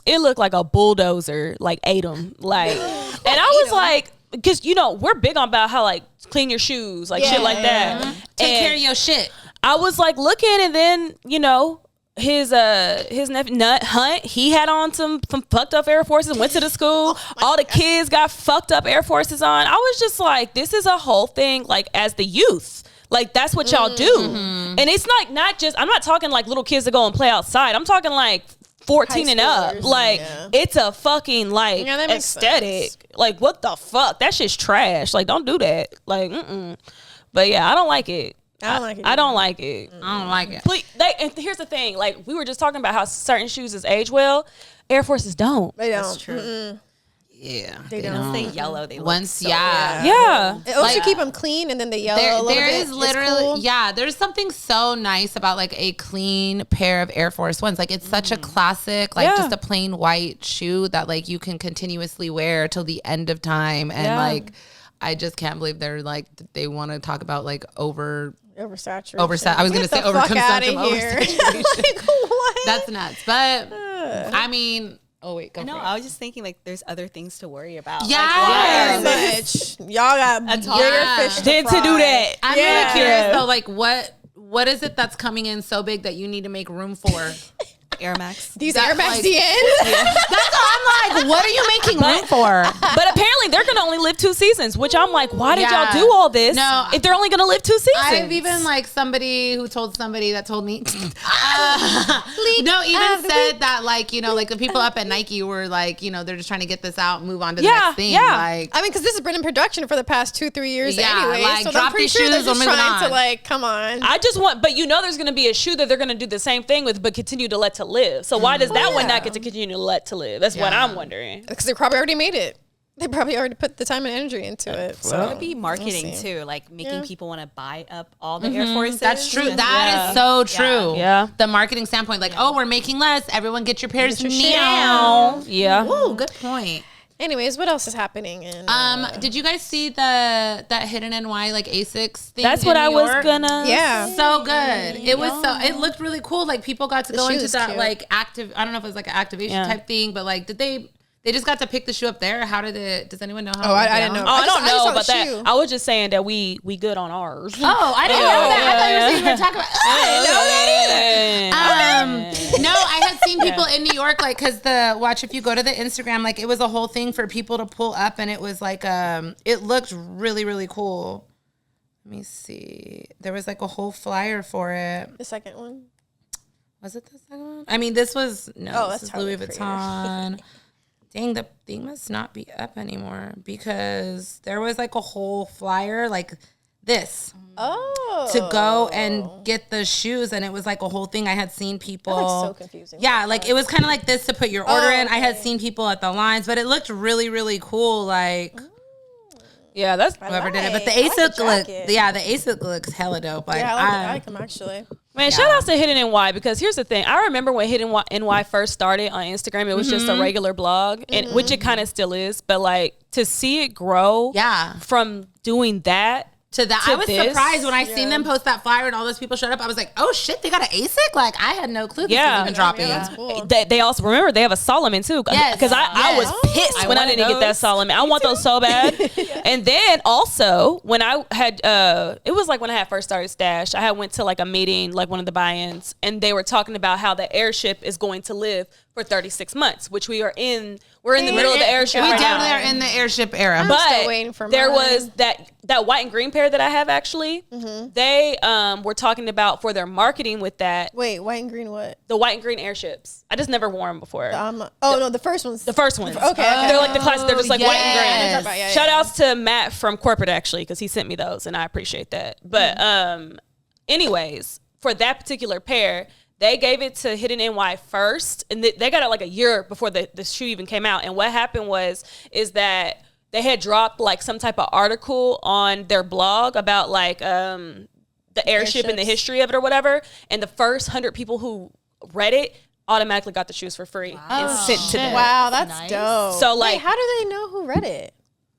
a bulldozer, like ate him. Like, and I was like, because you know, we're big on about how like clean your shoes, like shit like that. Take care of your shit. I was like looking, and then, you know, his nephew Nut Hunt, he had on some fucked up Air Forces, went to the school. All the kids got fucked up Air Forces on. I was just like, this is a whole thing, like as the youth. Like that's what y'all do. And it's like not just, I'm not talking like little kids that go and play outside. I'm talking like 14 and up. Like it's a fucking like aesthetic. Like what the fuck? That shit's trash. Like don't do that. Like But yeah, I don't like it. I don't like it. I don't like it. I don't like it. Please, and here's the thing. Like we were just talking about how certain shoes age well. Air Forces don't. They don't. That's true. Yeah, they don't. They yellow. They once, so yeah. It also keep them clean, and then they yellow. There is literally, there's something so nice about like a clean pair of Air Force Ones. Like it's such a classic, like just a plain white shoe that like you can continuously wear till the end of time. And like, I just can't believe they're like, they want to talk about like oversaturation. I was going to say overconsumption. Like, what? That's nuts. But I mean, oh wait, go No, for it. I was just thinking like there's other things to worry about. Yeah, like, much. Y'all got bigger fish to to do that. I'm really curious though, like what is it that's coming in so big that you need to make room for? Air Max. These Air Max DN. That's all I'm like, what are you making room for? But apparently they're gonna only live 2 seasons, which I'm like, why did y'all do all this? No, if they're only gonna live 2 seasons. I've even like somebody who told somebody that told me said that like, you know, like the people up at Nike were like, you know, they're just trying to get this out and move on to the next thing. Like, I mean, because this has been in production for the past 2-3 years anyway. Like, so drop I'm pretty these sure they're shoes just or move trying on. to like, come on. I just want, but you know, there's gonna be a shoe that they're gonna do the same thing with, but continue to let to live. So why does that one not get to continue to let to live? That's what I'm wondering. Because they probably already made it. They probably already put the time and energy into it. So it could be marketing too, like making people want to buy up all the Air Forces. that's true. That is so true. Yeah. The marketing standpoint, like, oh, we're making less. Everyone get your pairs now. Yeah. Ooh, good point. anyways, what else is happening in Did you guys see that Hidden NY like Asics thing? That's what I was gonna. Yeah. So good. It was it looked really cool. Like people got to go into that cute. like active. I don't know if it was like an activation type thing, but like did they just got to pick the shoe up there? How did it? Does anyone know how? Oh, I didn't know. I don't know about the that. shoe. I was just saying that we good on ours. Oh, I didn't know that. I thought you were talking about. I didn't know that either. No, I had seen people in New York, like, cause if you go to the Instagram, like, it was a whole thing for people to pull up, and it was like, it looked really, really cool. Let me see. There was like a whole flyer for it. The second one. Was it the second one? I mean, this was this is Louis Vuitton. Dang, the thing must not be up anymore because there was like a whole flyer like this to go and get the shoes, and it was like a whole thing. I had seen people. That looks so confusing. Yeah, like it was kind of like this to put your order in. I had seen people at the lines, but it looked really, really cool. Like. Yeah, that's whoever did it. But the ASIC looks hella dope. Like, yeah, I like them actually. Man, shout out to Hidden NY because here's the thing. I remember when Hidden NY first started on Instagram, it was just a regular blog, and which it kind of still is. But like to see it grow, from doing that to that. I was surprised when I seen them post that flyer and all those people showed up. I was like, oh shit, they got an ASIC? Like, I had no clue this was even dropping. Yeah, that's cool. They also, remember, they have a Solomon too. Yes. Because I was pissed when I didn't get that Solomon. I want those so bad. And then also, when I had, it was like when I had first started Stash, I had went to like a meeting, like one of the buy-ins, and they were talking about how the airship is going to live for 36 months, which we're in the middle of the airship right now. We definitely are in the airship era. But still waiting for there mine. was that white and green pair that I have actually. They were talking about for their marketing with that. Wait, white and green what? The white and green airships. I just never wore them before. No, the first ones. The first ones. Okay. They're like the classic. They're just like white yes. and green. Shout outs to Matt from corporate actually, because he sent me those and I appreciate that. But anyways, for that particular pair, they gave it to Hidden NY first, and they got it like a year before the shoe even came out. And what happened is that they had dropped like some type of article on their blog about like the airship and the history of it or whatever. And the first 100 people who read it automatically got the shoes for free and sent to them. Wow, that's dope. So like, wait, how do they know who read it?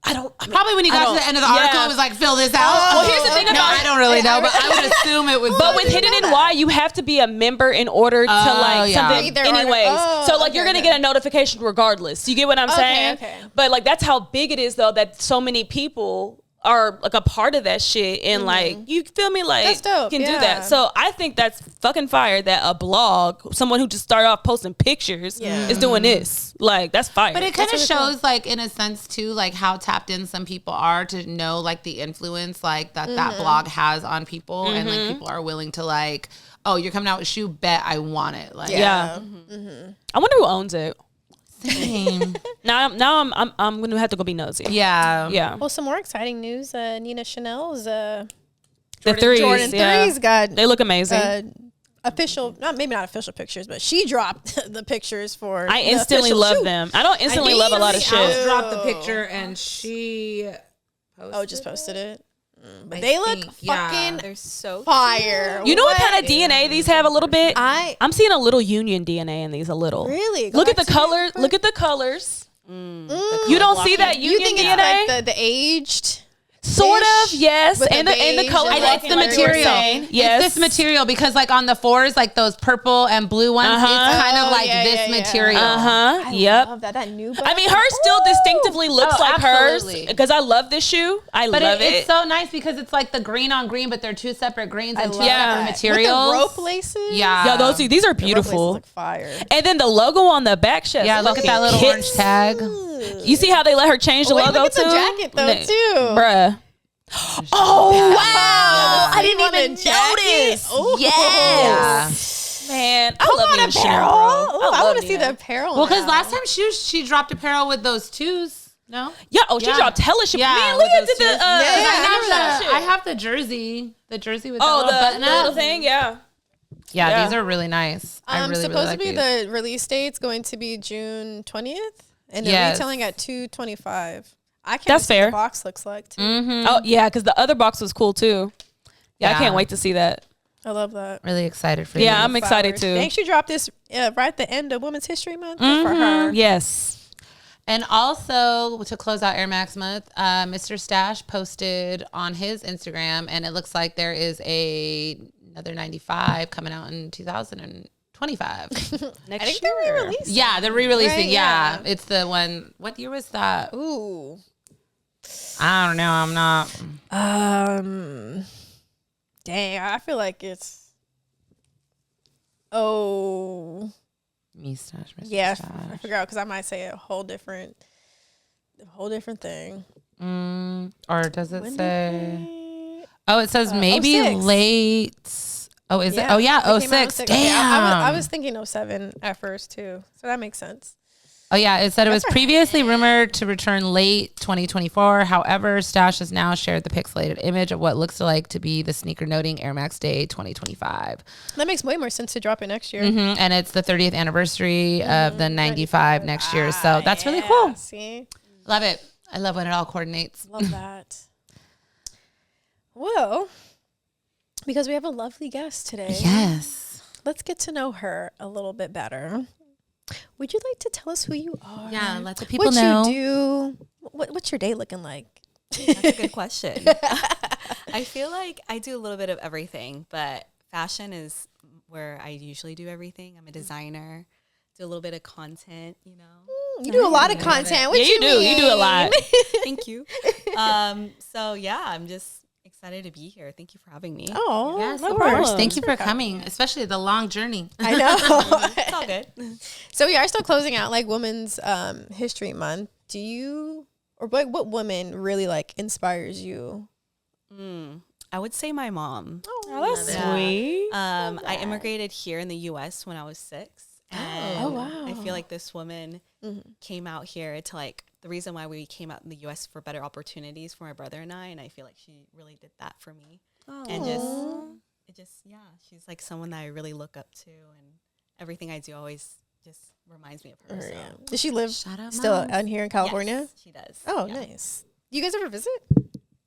Probably when you got to the end of the article, it was like, fill this out. Well, here's the thing about I don't really know, but I would assume it was. But with Hidden NY, you have to be a member in order to like something. Read their Anyways, article. so like you're gonna get a notification regardless. You get what I'm saying? Okay. But like that's how big it is though that so many people are like a part of that shit and like you feel me like That's dope, can do that. So I think that's fucking fire that a blog, someone who just started off posting pictures is doing this. Like that's fire. But it kind of shows like in a sense too like how tapped in some people are to know like the influence like that blog has on people and like people are willing to like, oh, you're coming out with a shoe, bet I want it. Like I wonder who owns it. Same. Now I'm gonna have to go be nosy. Yeah. Well, some more exciting news. Nina Chanel's The threes, Jordan threes got they look amazing. Official, maybe not official pictures, but she dropped the pictures for. I instantly love them. I don't instantly love a lot of shit. Dropped the picture and she just posted it. But they look fucking They're so fire. You know what kind of DNA these have a little bit? I'm seeing a little union DNA in these a little. really Look at the color. Look at the colors. You don't see that You union think DNA? it's like the aged? Sort of, yes. With And the the beige color. and It's the material. Yes. It's this material because like on the fours, like those purple and blue ones, it's kind of like yeah, this yeah. material. Yep. Love that new. I mean, hers still distinctively looks like absolutely. hers because I love this shoe. I But love it. it's so nice because it's like the green on green, but they're two separate greens and two love separate that. materials. With the rope laces. Yeah. Yo, these are The rope laces beautiful. look fire. And then the logo on the back chest. Yeah, look at that little orange tag. You see how they let her change the Wait, logo look at too? the jacket though too. Bruh. Oh wow! the I didn't sleeve on even the jacket. notice. Ooh. Yes, man. I love Nina Chanel, apparel. bro. Ooh, I love want to see Nina. the apparel. Well, because now. last time she dropped apparel with those twos. No? Yeah. Oh, she dropped hella shit. Yeah, Man, with Leah those did the. shoes. I I have the jersey. The jersey with Oh, the little button the little up. thing. Yeah. Yeah, these are really nice. I really, supposed really like to be these. the release date's going to be June 20th, and they're Yes. retailing at $225. I can't That's see what fair. the box looks like too. Oh yeah, because the other box was cool too. Yeah, I can't wait to see that. I love that. Really excited for you. Yeah, I'm excited too. Thanks, she dropped this right at the end of Women's History Month Good for her. Yes. And also to close out Air Max month, Mr. Stash posted on his Instagram, and it looks like there is another 95 coming out in 2025. Next I think they're re-releasing. Yeah, they're re-releasing. Right, yeah. yeah. It's the one. What year was that? Ooh. I don't know. I'm not. Dang, I feel like it's. Oh. Me Stash. Mr. Yeah, Stash. I forgot because I might say a whole different thing. Or does it When say? did they- Oh, it says maybe 06. late. Oh, is it? Oh, yeah. they came out 06. 06. Damn. Okay, I was thinking 07 at first too, so that makes sense. Oh, yeah. It said it was That's right. previously rumored to return late 2024. However, Stash has now shared the pixelated image of what looks like to be the sneaker noting Air Max Day 2025. That makes way more sense to drop it next year. And it's the 30th anniversary of the 95 next year. So that's really cool. See, Love it. I love when it all coordinates. love that. Well, because we have a lovely guest today, Yes. let's get to know her a little bit better. Would you like to tell us who you are? Yeah, let the people what know. you do. What's your day looking like? That's a good question. I feel like I do a little bit of everything, but fashion is where I usually do everything. I'm a designer, do a little bit of content, you know. You do a lot of content. What you do. You do a lot. Thank you. So yeah, I'm just excited to be here. Thank you for having me. Oh, Yes, no of course. problem. Thank you for coming, especially the long journey. I know. It's all good. So we are still closing out like Women's History Month. Do you, or what woman really like inspires you? I would say my mom. Oh, that's sweet. I immigrated here in the U.S. when I was 6. And wow. I feel like this woman came out here to like the reason why we came out in the U.S. for better opportunities for my brother and I feel like she really did that for me. And she's like someone that I really look up to, and everything I do always just reminds me of her. So. Does she live Shout out, still Moms. out here in California? Yes, she does. Oh, Yeah. nice. Do you guys ever visit?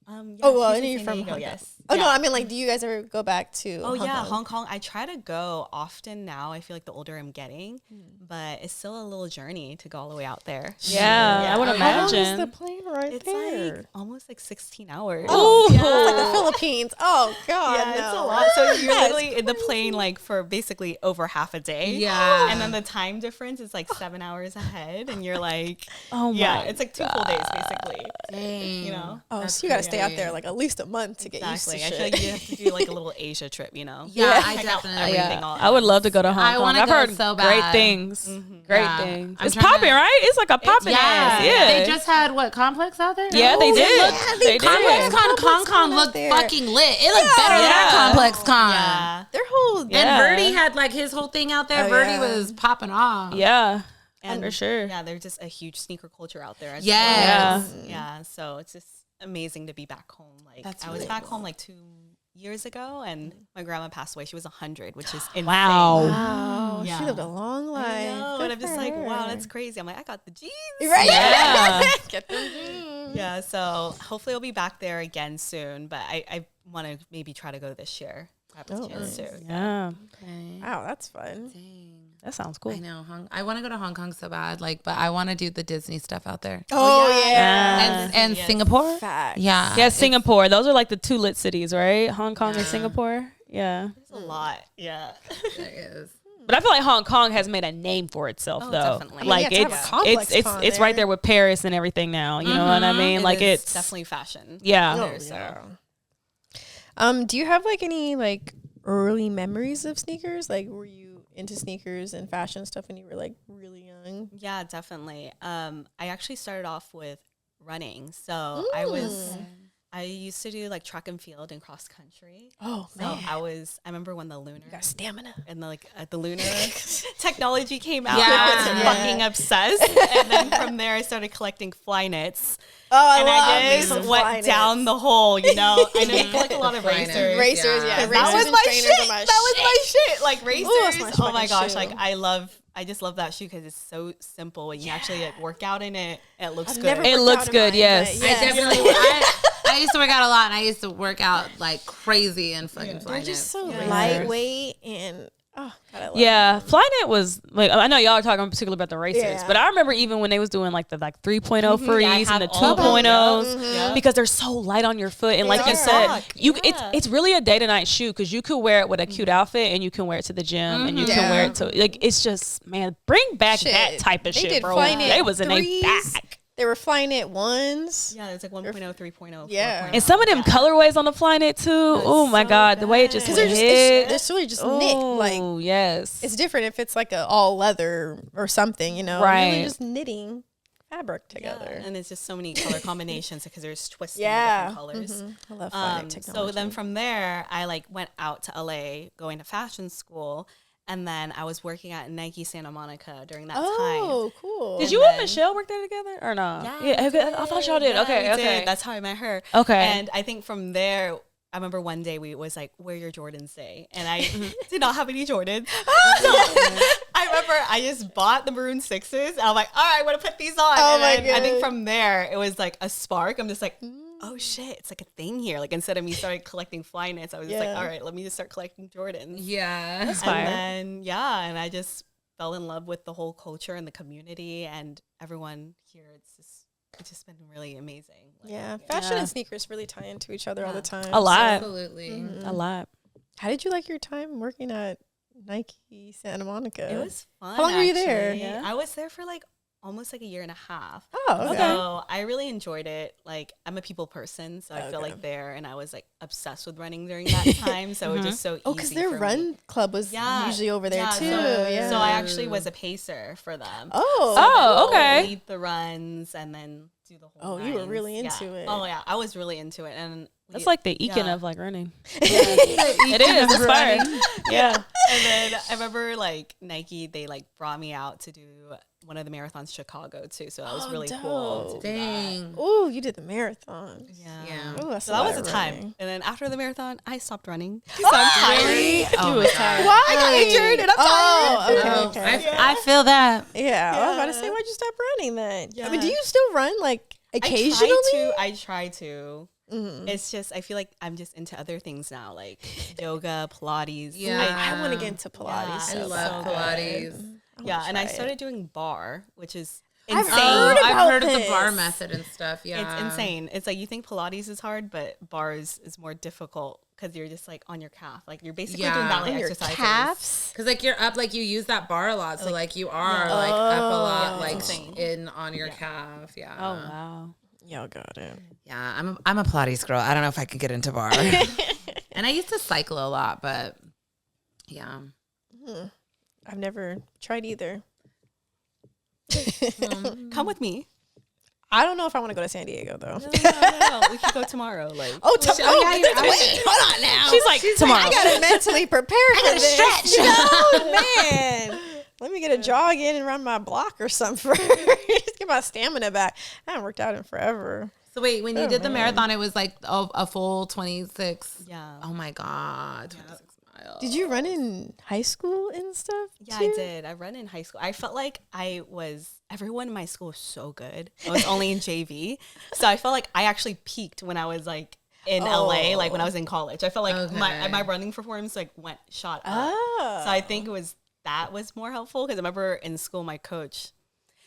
Yeah, Oh, well, she's and in you're San from Diego, Hong Kong. yes. Oh, Yeah. no, I mean, like, do you guys ever go back to Hong Kong? Kong. I try to go often now. I feel like the older I'm getting, but it's still a little journey to go all the way out there. Yeah, I would How long is the imagine. plane right It's there? like almost like 16 hours. Oh, Ooh. it's like the Philippines. Oh, God, Yeah, no. it's a lot. So you're literally in the plane like for basically over half a day. Yeah. And then the time difference is like 7 hours ahead. And you're like, Oh my yeah, it's like 2 full days basically. Dang. You know? Oh, so you got to stay out there like at least a month to get Exactly. used I to feel shit. like you have to do like a little Asia trip, you know? Yeah, I Check out definitely. everything all at I would love to once. go to Hong I Kong. wanna I've go heard so great bad. things. Great Yeah. things. I'm It's trying to- popping, right? It's like a popping ass. Yeah. They just had what complex out there? Yeah, they did. They Complex did. Con Hong Kong Con out looked there. fucking lit. It looked better than our Yeah. Complex Con. Yeah. Their whole Yeah. And Verdi had like his whole thing out there. Oh, Verdi yeah. was popping off. Yeah. And for sure. Yeah, there's just a huge sneaker culture out there. As Yes. well. Yeah. So it's just amazing to be back home. Like That's I was really back home like 2 years ago, and my grandma passed away. She was 100, which is insane. Wow. Wow, Yeah. she lived a long life. I know, Good and I'm just for like, wow, her. that's crazy. I'm like, I got the G's. Right? Yeah. Get them. Yeah, so hopefully I'll be back there again soon, but I want to maybe try to go this year. I have a chance to. Yeah. Okay. Wow, that's fun. Dang. That sounds cool. I know. I want to go to Hong Kong so bad, like, but I want to do the Disney stuff out there. Oh, yeah. yeah. And Yes. Singapore. Facts. Yeah. Yeah, Singapore. Those are like the 2 lit cities, right? Hong Kong and Singapore. Yeah. There's a lot. Yeah. There is. But I feel like Hong Kong has made a name for itself, Oh, though. definitely. Like Yeah, to have a it's complex con it's right there. there with Paris and everything now. You know what I mean? Like It is it's definitely fashion. yeah. Oh, yeah. Do you have like any like early memories of sneakers? Like, were you into sneakers and fashion stuff when you were like really young? Yeah, definitely. I actually started off with running. So I used to do like track and field and cross country. Oh, So man. I remember when the lunar Got stamina. and the lunar technology came out. Yeah. I was Yeah. fucking obsessed. And then from there I started collecting fly knits. Oh, And love I me just some went fly down knits. the hole, you know. I know you collect a lot of Fly knits. racers. Racers, yeah. Yeah. Racers That was and my trainers shit. are my That was my shit. shit. Like racers. that's my Oh my fucking gosh. shoe. Like I just love that shoe because it's so simple and you actually like work out in it. And it looks I've good. never It worked looks out in good, mine, yes. but I definitely. I used to work out a lot, and I used to work out like crazy and fucking fly They're just so knits. lightweight and oh god, I love Yeah, Flyknit was like I know y'all are talking particularly about the racers, Yeah. but I remember even when they was doing like the 3.0 freeze I and have the all those. 2.0s Yeah. because they're so light on your foot and like They you are. said, Rock. you Yeah. it's really a day to night shoe because you could wear it with a cute outfit and you can wear it to the gym and you can wear it to like it's just man bring back Shit. that type of They shit, did bro. Flyknit They was in a 3s. back. They were flying it ones. Yeah, it's like 1.0, 3.0, Yeah. 4.0. And some of them colorways on the Flyknit too. Oh my so god, the way it just good. Because hit. they're really just knit. Like Oh yes, it's different if it's like a all leather or something, you know. Right. Really just knitting fabric together. Yeah, and it's just so many color combinations because there's twists Yeah. in different colors. I love flying So technology. then from there, I like went out to LA going to fashion school. And then I was working at Nike Santa Monica during that time. oh, cool. Did you and Michelle work there together or no? Yeah, okay, I thought y'all did. Yeah, Okay, we okay. did. That's how I met her. Okay. And I think from there, I remember one day we was like, "Where your Jordans day?" And I did not have any Jordans. So I remember I just bought the maroon 6s. And I'm like, "All right, I'm gonna put these on." Oh and my then I think God. from there it was like a spark. I'm just like, "Oh shit, it's like a thing here." Like instead of me starting collecting fly knits, I was just like, Yeah. "All right, let me just start collecting Jordans." Yeah. fire. And then and I just fell in love with the whole culture and the community and everyone here. It's just it's just been really amazing. Like, Yeah, fashion and sneakers really tie into each other all the time. A lot. Absolutely. A lot. How did you like your time working at Nike Santa Monica? It was fun. How long were you there? Yeah. I was there for like almost like a year and a half. Oh, okay. So I really enjoyed it. Like I'm a people person, so I feel like there, and I was like obsessed with running during that time. So it was just so easy. Oh, because their for run me. club was usually over there too. So I actually was a pacer for them. Oh, okay. Lead the runs and then do the whole. Oh, you were really into it. Oh yeah, I was really into it, and That's like the Ekin of like running. It is. It's fire. Yeah. And then I remember like Nike, they like brought me out to do one of the marathons in Chicago too. So that was really cool. To do Dang. Oh, you did the marathon. Yeah. Ooh, So that was a time. And then after the marathon, I stopped running. So I'm tired. Oh, my God. Why? I got injured and I'm tired. Okay. I feel that. Yeah, I was about to say, why'd you stop running then? Yeah. I mean, do you still run like occasionally? I try to. It's just, I feel like I'm just into other things now, like yoga, Pilates. Yeah. I want to get into Pilates. Yeah, so I love bad. Pilates. Yeah, and I try it. started doing bar, which is I've insane. heard I've about heard of the this. bar method and stuff. Yeah. It's insane. It's like you think Pilates is hard, but bars is more difficult because you're just like on your calf. Like you're basically doing ballet On your exercises. calves. Because like you're up, like you use that bar a lot, so like you are like up a lot, like insane. in on your calf. Yeah. Oh wow. Y'all got it. Yeah, I'm a Pilates girl. I don't know if I could get into bar. And I used to cycle a lot, but yeah. I've never tried either. Come with me. I don't know if I want to go to San Diego though. No. We could go tomorrow. Like Wait, hold on now. She's like, tomorrow. I gotta mentally prepare for this. stretch. Oh man. Let me get a jog in and run my block or something first. Get my stamina back. I haven't worked out in forever. So wait, when you did the marathon, it was like a full 26. Yeah. Oh my God. 26 miles. Did you run in high school and stuff? Yeah, too? I did. I ran in high school. I felt like everyone in my school was so good. I was only in JV. So I felt like I actually peaked when I was like in LA, like when I was in college. I felt like my running performance like shot up. So I think that was more helpful because I remember in school, my coach,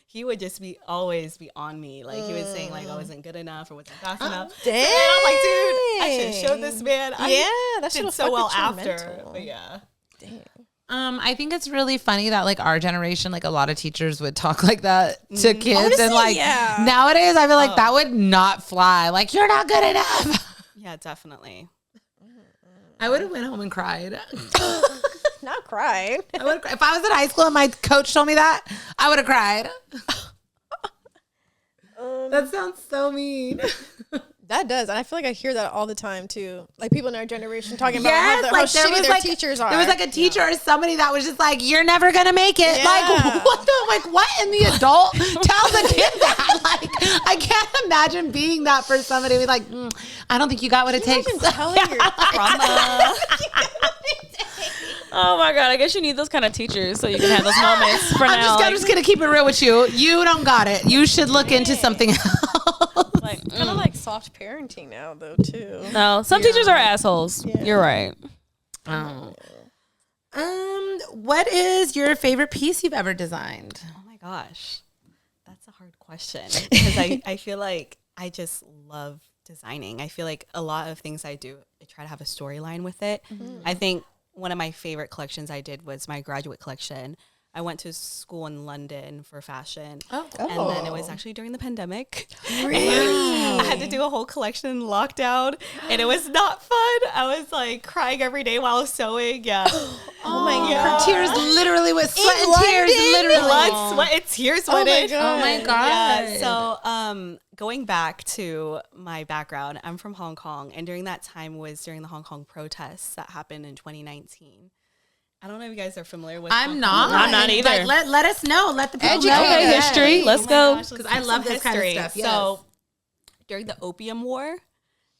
he would just always be on me. Like he was saying like I wasn't good enough or wasn't fast enough. Dang. And I'm like, dude, I should have showed this man. That should did have so well your after. mental. But yeah. Dang. I think it's really funny that like our generation, like a lot of teachers would talk like that to kids, and like nowadays, I feel like that would not fly. Like you're not good enough. Yeah, definitely. I would have went home and cried. Not crying. If I was in high school and my coach told me that, I would have cried. That sounds so mean. That does. And I feel like I hear that all the time too. Like people in our generation talking about Yes, how like shitty there was their like teachers are. There was like a teacher or somebody that was just like, "You're never gonna make it." Yeah. Like what in the adult tells a kid that? Like I can't imagine being that for somebody. Who's like, I don't think you got what it takes. telling your trauma. Oh my God. I guess you need those kind of teachers so you can have those moments for now. I'm just gonna keep it real with you. You don't got it. You should look into something else. like, Kind of like soft parenting now though too. no, some teachers are assholes. Yeah. You're right. Oh. What is your favorite piece you've ever designed? Oh my gosh. That's a hard question because I feel like I just love designing. I feel like a lot of things I do, I try to have a storyline with it. I think one of my favorite collections I did was my graduate collection. I went to school in London for fashion. And then it was actually during the pandemic. Really? I had to do a whole collection in lockdown and it was not fun. I was like crying every day while I was sewing. Yeah. Oh my God. Her tears literally with sweat and tears, literally. Blood, sweat, and tears Oh my went in. God. Oh my God. Yeah, so going back to my background, I'm from Hong Kong, and during that time was during the Hong Kong protests that happened in 2019. I don't know if you guys are familiar with I'm not. I'm not either. Like, let us know. Let the people know. Okay, history. Let's go. Because I love this kind of stuff. Yes. So during the Opium War,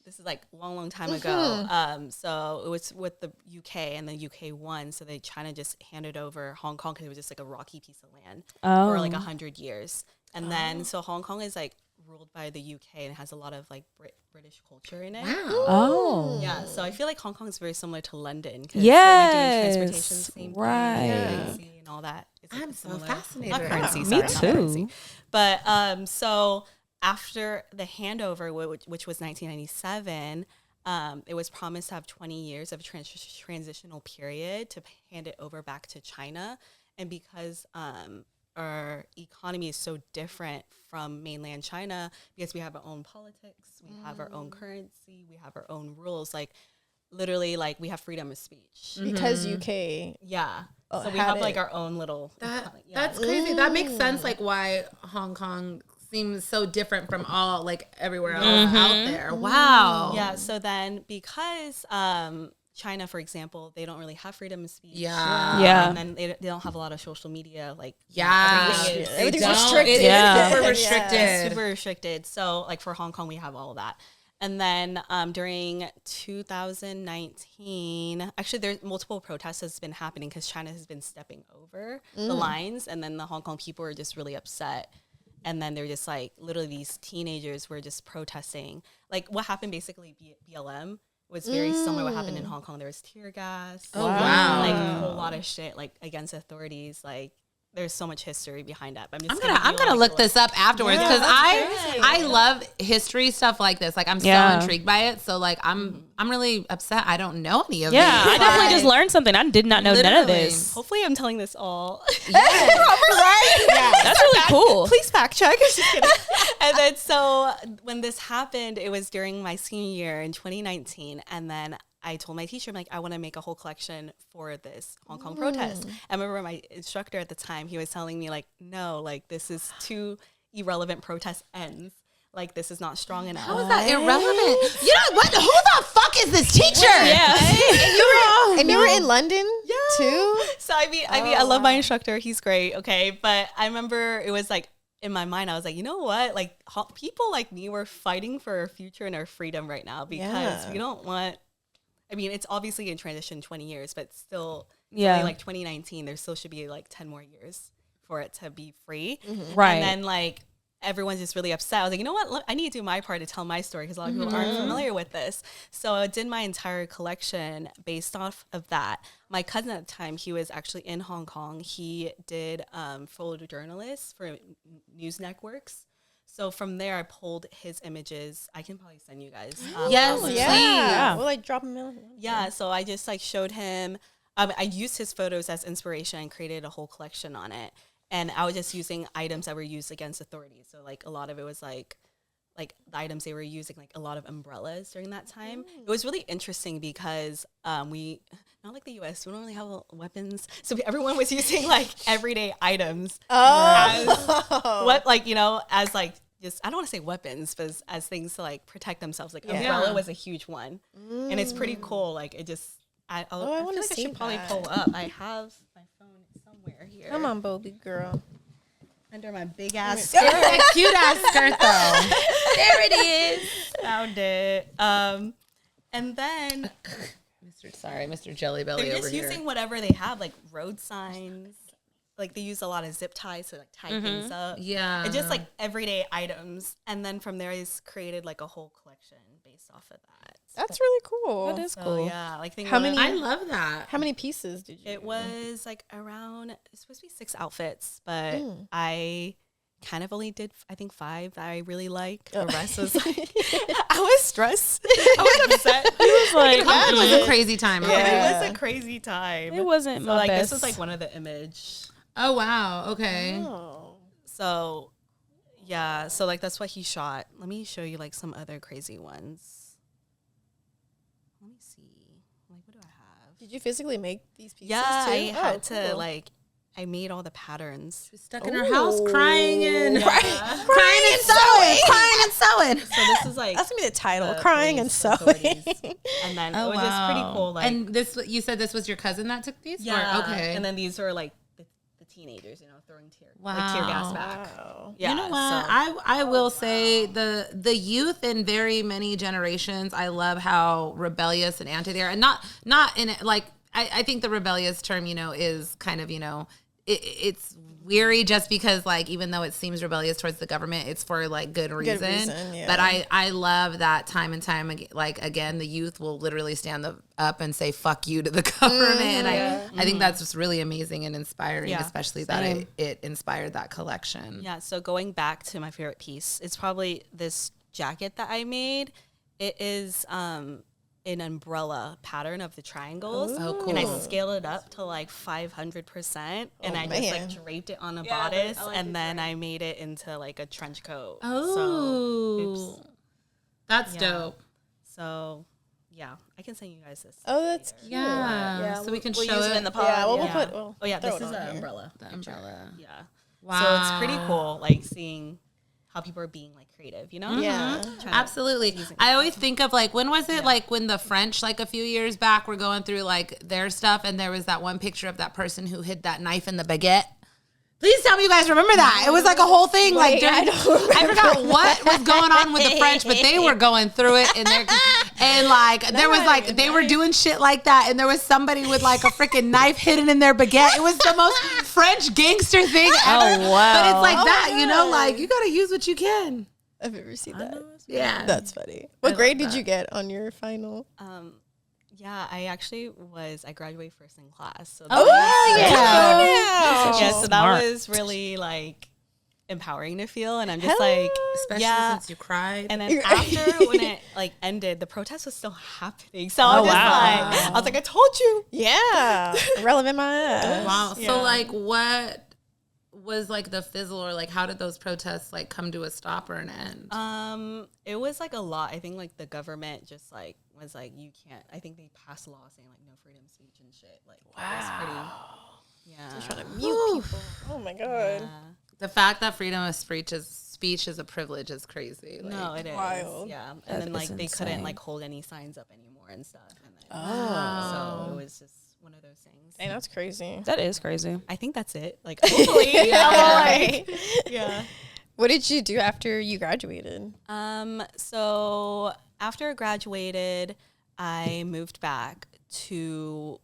this is like a long time ago. So it was with the UK, and the UK won. So China just handed over Hong Kong because it was just like a rocky piece of land for like 100 years. And then so Hong Kong is like ruled by the UK and has a lot of like British culture in it. Wow. Oh. Yeah, so I feel like Hong Kong is very similar to London. Yes. Doing transportation, same right. currency and all that. It's I'm like so similar. fascinated Not right currency, now. sorry, Me not too. currency. But so after the handover, which was 1997, it was promised to have 20 years of transitional period to hand it over back to China. And because our economy is so different from mainland China, because we have our own politics, we have our own currency, we have our own rules, like literally like we have freedom of speech. Because UK. Yeah. So we have like our own little. That's crazy. That makes sense. Like why Hong Kong seems so different from all like everywhere else out there. Wow. Yeah. So then because China, for example, they don't really have freedom of speech. Yeah. And then they don't have a lot of social media. Like Everything's restricted. Yeah. Super restricted. Super restricted. So like for Hong Kong, we have all of that. And then during 2019, actually there's multiple protests that's been happening because China has been stepping over the lines. And then the Hong Kong people are just really upset. And then they're just like, literally these teenagers were just protesting. Like what happened basically, BLM was very similar to what happened in Hong Kong. There was tear gas. Oh, wow. Like a whole lot of shit like against authorities. Like there's so much history behind that. But I'm gonna look this up afterwards because I love history stuff like this. Like I'm so intrigued by it. So like I'm really upset. I don't know any of Yeah, these. I definitely just learned something. I did not know none of this. Hopefully I'm telling this all. Right? Yeah. That's really cool. Please fact check. Just kidding. And then so when this happened, it was during my senior year in 2019. And then I told my teacher, I'm like, I want to make a whole collection for this Hong Kong protest. I remember my instructor at the time, he was telling me like, no, like this is too irrelevant. Protest ends. Like this is not strong enough. How is that irrelevant? You know what? Who the fuck is this teacher? Yeah. And you were in London too? So I mean, I love my instructor. He's great. Okay. But I remember it was like, in my mind, I was like, you know what? Like people like me were fighting for our future and our freedom right now because we don't want, I mean, it's obviously in transition 20 years, but still, like 2019, there still should be like 10 more years for it to be free. Right. And then like everyone's just really upset. I was like, you know what? Look, I need to do my part to tell my story because a lot of people aren't familiar with this. So I did my entire collection based off of that. My cousin at the time, he was actually in Hong Kong. He did photojournalist for news networks. So from there, I pulled his images. I can probably send you guys. Yes, please. Yeah. We'll like drop them in. Yeah, so I just like showed him. I used his photos as inspiration and created a whole collection on it. And I was just using items that were used against authorities. So like a lot of it was like the items they were using, like a lot of umbrellas during that time. It was really interesting because we, not like the US, we don't really have weapons. So everyone was using like everyday items. As like just, I don't want to say weapons, but as things to like protect themselves. Like umbrella was a huge one. And it's pretty cool. Like it just, I want to like see I should probably that. pull up. I have my phone somewhere here. Come on, Bobby girl. Under my big ass That cute ass skirt though. There it is. Found it. And then Mr. Jelly Belly they're over just here. using whatever they have, like road signs. Like they use a lot of zip ties to like tie things up. Yeah. And just like everyday items. And then from there, I just created like a whole collection based off of that. That's really cool. That is So, cool. yeah. Like How many- I love that. How many pieces did you? It was like around, it's supposed to be 6 outfits, but I kind of only did, I think 5 that I really like. The rest was like, I was stressed. I was upset. It was like, That was a crazy time. Okay. It was a crazy time. it wasn't So my like best. this was like one of the image. Oh wow. Okay. Oh. So yeah, so like that's what he shot. Let me show you like some other crazy ones. Let me see. Like what do I have? Did you physically make these pieces Yeah, too? I had to cool. like I made all the patterns. Stuck in her house crying and crying and sewing. crying and sewing. So this is like That's gonna be the title: the crying and police sewing. authorities. And then Oh it was just pretty cool. Like and this, you said this was your cousin that took these? yeah, Or- okay. And then these were like the teenagers, throwing tear gas back. Wow. Yeah, You know what? so- I will say the youth in very many generations, I love how rebellious and anti they are. And not in it, like I think the rebellious term, is kind of, it's weary just because like even though it seems rebellious towards the government, it's for like good reason. Yeah. But I love that time and time like again the youth will literally stand up and say fuck you to the government. And I think that's just really amazing and inspiring, especially that it inspired that collection. Yeah, so going back to my favorite piece, it's probably this jacket that I made. It is an umbrella pattern of the triangles. Oh, cool. And I scaled it up to like 500%. And I just like draped it on a bodice. And then I made it into like a trench coat. Oh, that's dope. So, yeah, I can send you guys this. Oh, that's cute. Yeah. So we can we'll show use it in the pod. Yeah, well, Yeah. we'll Oh, yeah, throw this it is on an here. umbrella. the umbrella. Yeah. Wow. So it's pretty cool, like seeing how people are being like creative, you know? Yeah. Absolutely. I always think of like, when was it like when the French, like a few years back, were going through like their stuff and there was that one picture of that person who hid that knife in the baguette? Please tell me you guys remember that. It was like a whole thing. Wait, like I forgot what was going on with the French, but they were going through it and like there was like they were doing shit like that, and there was somebody with like a freaking knife hidden in their baguette. It was the most French gangster thing ever. Oh, wow. But it's like Oh that, my you know, God. like you gotta use what you can. I've never seen that. Yeah. That's funny. What grade did you get on your final? Yeah, I graduated first in class. So yeah. so that was really like empowering to feel, and I'm just like, Especially since you cried. And then after when it like ended, the protest was still happening. So I was I was like, I told you. Yeah. Relevant my ass. Wow. Yeah. So like what was like the fizzle, or like how did those protests like come to a stop or an end? It was like a lot. I think like the government just like was like, you can't. I think they passed a law saying like no freedom of speech and shit. Like Trying to mute people. Oh my god. The fact that freedom of speech is a privilege is crazy. Like, No, it is. Wild. Yeah. And then like they couldn't insane. like hold any signs up anymore and stuff. And then, so it was just one of those things. Dang, that's crazy. That is crazy. I think that's it. Like hopefully. Yeah. What did you do after you graduated? So after I graduated, I moved back to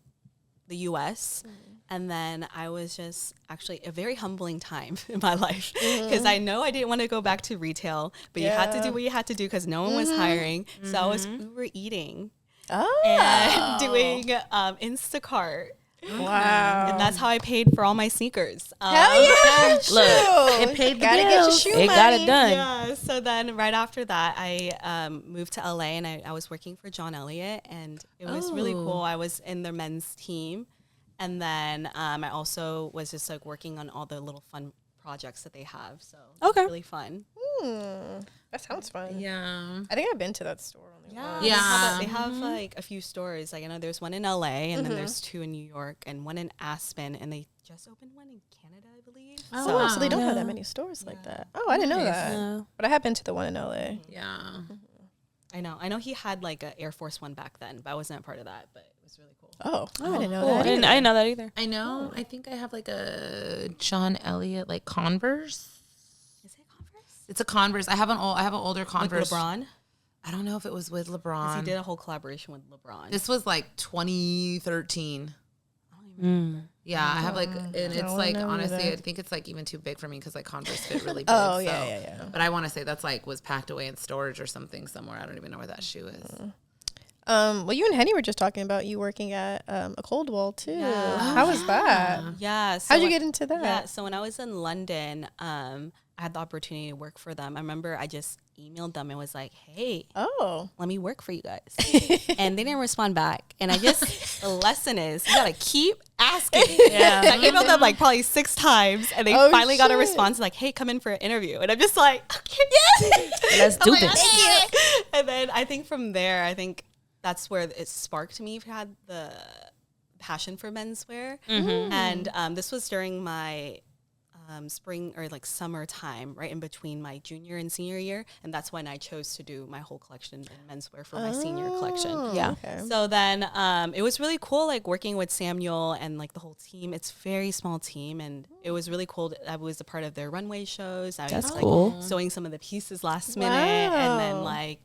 the US. And then I was just actually a very humbling time in my life because I know I didn't want to go back to retail, but you had to do what you had to do because no one was hiring. So I was Uber eating and doing Instacart. Wow. And that's how I paid for all my sneakers. Hell yeah. Look, it paid the Gotta get your bills. shoe it money. got it done. Yeah. So then right after that, I moved to LA and I was working for John Elliott, and it was really cool. I was in their men's team. And then I also was just like working on all the little fun projects that they have. So it was really fun. That sounds fun. Yeah. I think I've been to that store only once. Yeah. They have like a few stores. Like I know there's one in LA and then there's two in New York and one in Aspen, and they just opened one in Canada, I believe. Oh, so they don't have that many stores like that. Oh, I didn't know that. Yeah. But I have been to the one in LA. Yeah. I know he had like an Air Force One back then, but I wasn't a part of that, but it was really cool. Oh, I didn't know Cool. I that. didn't know that either. I know. I think I have like a John Elliott like Converse. Is it Converse? It's a Converse. I have an older With Converse. LeBron? I don't know if it was with 'Cause LeBron. he did a whole collaboration with LeBron. This was like 2013. I don't even remember. Yeah, I have like, and it's don't like know honestly, either. I think it's like even too big for me because like Converse fit really big. Oh, so. yeah. But I want to say that's like was packed away in storage or something somewhere. I don't even know where that shoe is. Well, you and Henny were just talking about you working at a Cold Wall too. Yeah. How was that? Yeah. So How'd you when- get into that? Yeah. So when I was in London, I had the opportunity to work for them. I remember I just emailed them and was like, hey, Oh. let me work for you guys. And they didn't respond back. And I just, the lesson is you got to keep asking. Yeah. I emailed them like probably 6 times and they Oh, finally got a shit. response like, hey, come in for an interview. And I'm just like, okay, yes. Let's do I'm like, this. "Okay." And then I think from there, I think that's where it sparked me. I've had the passion for menswear. And this was during my spring or like summer time, right in between my junior and senior year. And that's when I chose to do my whole collection in menswear for my senior collection. Yeah. Okay. So then it was really cool, like working with Samuel and like the whole team. It's a very small team, and it was really cool. I was a part of their runway shows. I That's was cool. like sewing some of the pieces last minute, and then Wow. like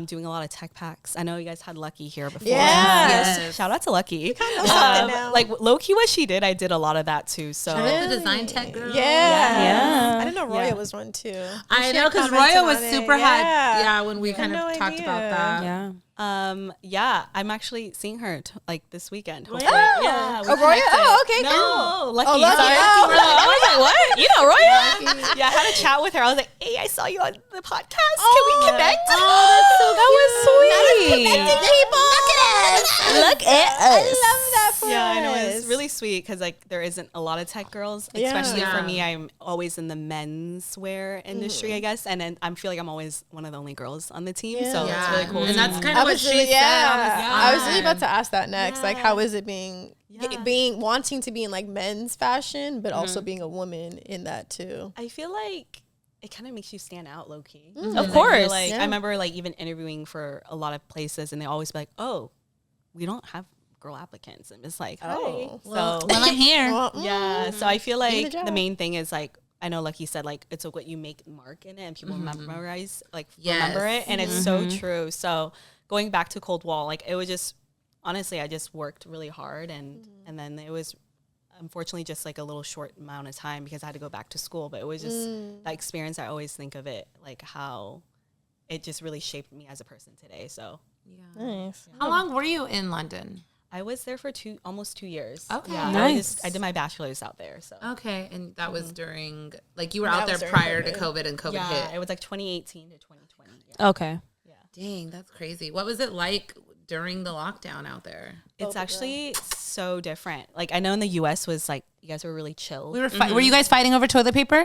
doing a lot of tech packs. I know you guys had Lucky here before. Yes. Shout out to Lucky. Now. Like low key, what she did, I did a lot of that too. So The design tech girl. Yeah. I didn't know Roya was one too. I know, because Roya was super hyped. Yeah, when we kind of talked about that. Yeah. I'm actually seeing her like this weekend. Hopefully. Oh, Yeah, we Roya? connected. Oh, okay. No, Lucky. Oh, Lucky. Sorry. Oh. I was like, what? You know, Roya? Yeah, I had a chat with her. I was like, hey, I saw you on the podcast. Can we connect? That was sweet. People, look at us. I love that for Yeah, I know. us. It's really sweet because like there isn't a lot of tech girls, Yeah. especially for me. I'm always in the menswear industry, I guess, and then I feel like I'm always one of the only girls on the team. So it's really cool. And that's kind I of what was she really, said on the I was really side. about to ask that next. Like, how is it being Yeah. wanting to be in like men's fashion, but also being a woman in that too? I feel like it kind of makes you stand out low key. Of course. Like I remember like even interviewing for a lot of places, and they always be like, "Oh, we don't have girl applicants," and it's like, Oh. so Well, I'm here. Well, yeah. So I feel the like job. the main thing is like, I know Lucky said like it's what you make mark in it, and people memorize like Yes. remember it, and it's so true. So going back to Cold Wall, like it was just honestly, I just worked really hard, and then it was unfortunately just like a little short amount of time because I had to go back to school. But it was just that experience. I always think of it like how it just really shaped me as a person today. So nice. How long were you in London? I was there for almost 2 years. Okay. Yeah, Nice. I did my bachelor's out there. So Okay, and that was during, like, you were That out there was during prior to COVID. COVID, and COVID yeah, hit. it was like 2018 to 2020. Yeah. Okay. Dang, that's crazy. What was it like during the lockdown out there? It's actually so different. Like I know in the US was like you guys were really chill. We were were you guys fighting over toilet paper?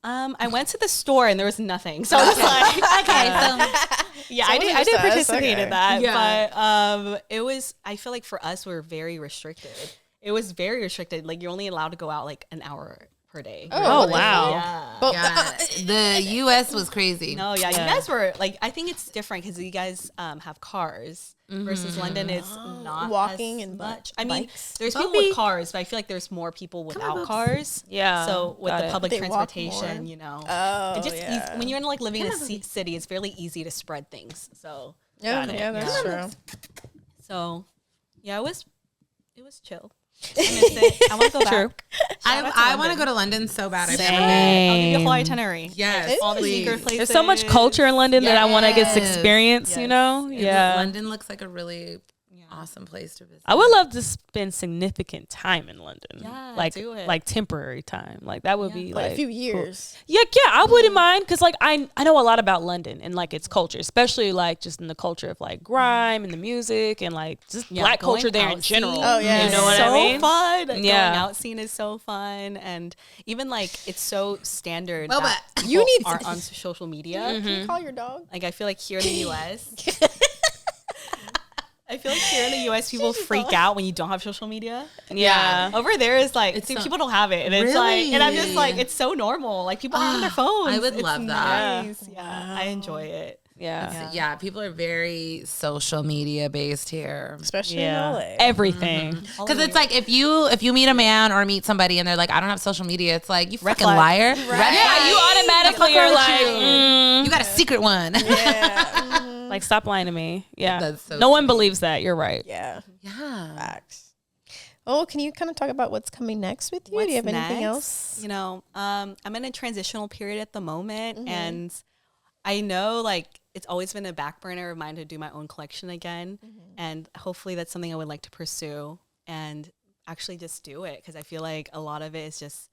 I went to the store and there was nothing. So I was like, Okay, so yeah, So I it was did just us, participate okay. in that. Yeah. But it was I feel like for us we're very restricted. It was very restricted. Like you're only allowed to go out like an hour per day. Oh, wow. Yeah. But yeah, the U.S. was crazy. No, yeah, you guys were like. I think it's different because you guys have cars versus London is not Walking as and much. I mean, bikes. there's people with cars, but I feel like there's more people without cars. Yeah, So with got the it. public They walk transportation, more. you know, Oh, it just yeah. when you're in like living in a city, it's fairly easy to spread things. So yeah, Got it. yeah, that's true. so yeah, it was chill. I missed it. I want to go True. back. I want to go to London so bad. I've never been. I'll give you a whole itinerary. Yes, All the please. secret places. There's so much culture in London that I want to get to Yes. experience, you know? And Yeah. London looks like a really awesome place to visit. I would love to spend significant time in London. Yeah, like do it. like temporary time. Like that would be Like like a few cool. years. Yeah, I wouldn't mind because like I know a lot about London and like its culture, especially like just in the culture of like grime and the music and like just black going culture there in out general. scene Oh, yeah. You know what so I mean? fun. Yeah. Going out scene is so fun, and even like it's so standard. Well, that but you people need to- aren't on social media. Can you call your dog? Like I feel like here in the U.S. I feel like here in the U.S. people freak out when you don't have social media. Yeah. Over there is like see, so- people don't have it, and it's like, and I'm just Really? like, it's so normal. Like people have their phones. I would It's love that. Nice. Yeah, I enjoy it. Yeah. Yeah, people are very social media based here. Especially Yeah. in LA. Everything. Because it's like if you meet a man or meet somebody and they're like, I don't have social media, it's like, you fucking flag. liar. Yeah, you automatically are like, You got a secret one. Yeah. like stop lying to me. Yeah. That's so no one believes that. You're right. Yeah. Yeah. Facts. Oh, can you kind of talk about what's coming next with you? Do you have anything next? else? You know, I'm in a transitional period at the moment, and I know like it's always been a back burner of mine to do my own collection again, and hopefully that's something I would like to pursue and actually just do it because I feel like a lot of it is just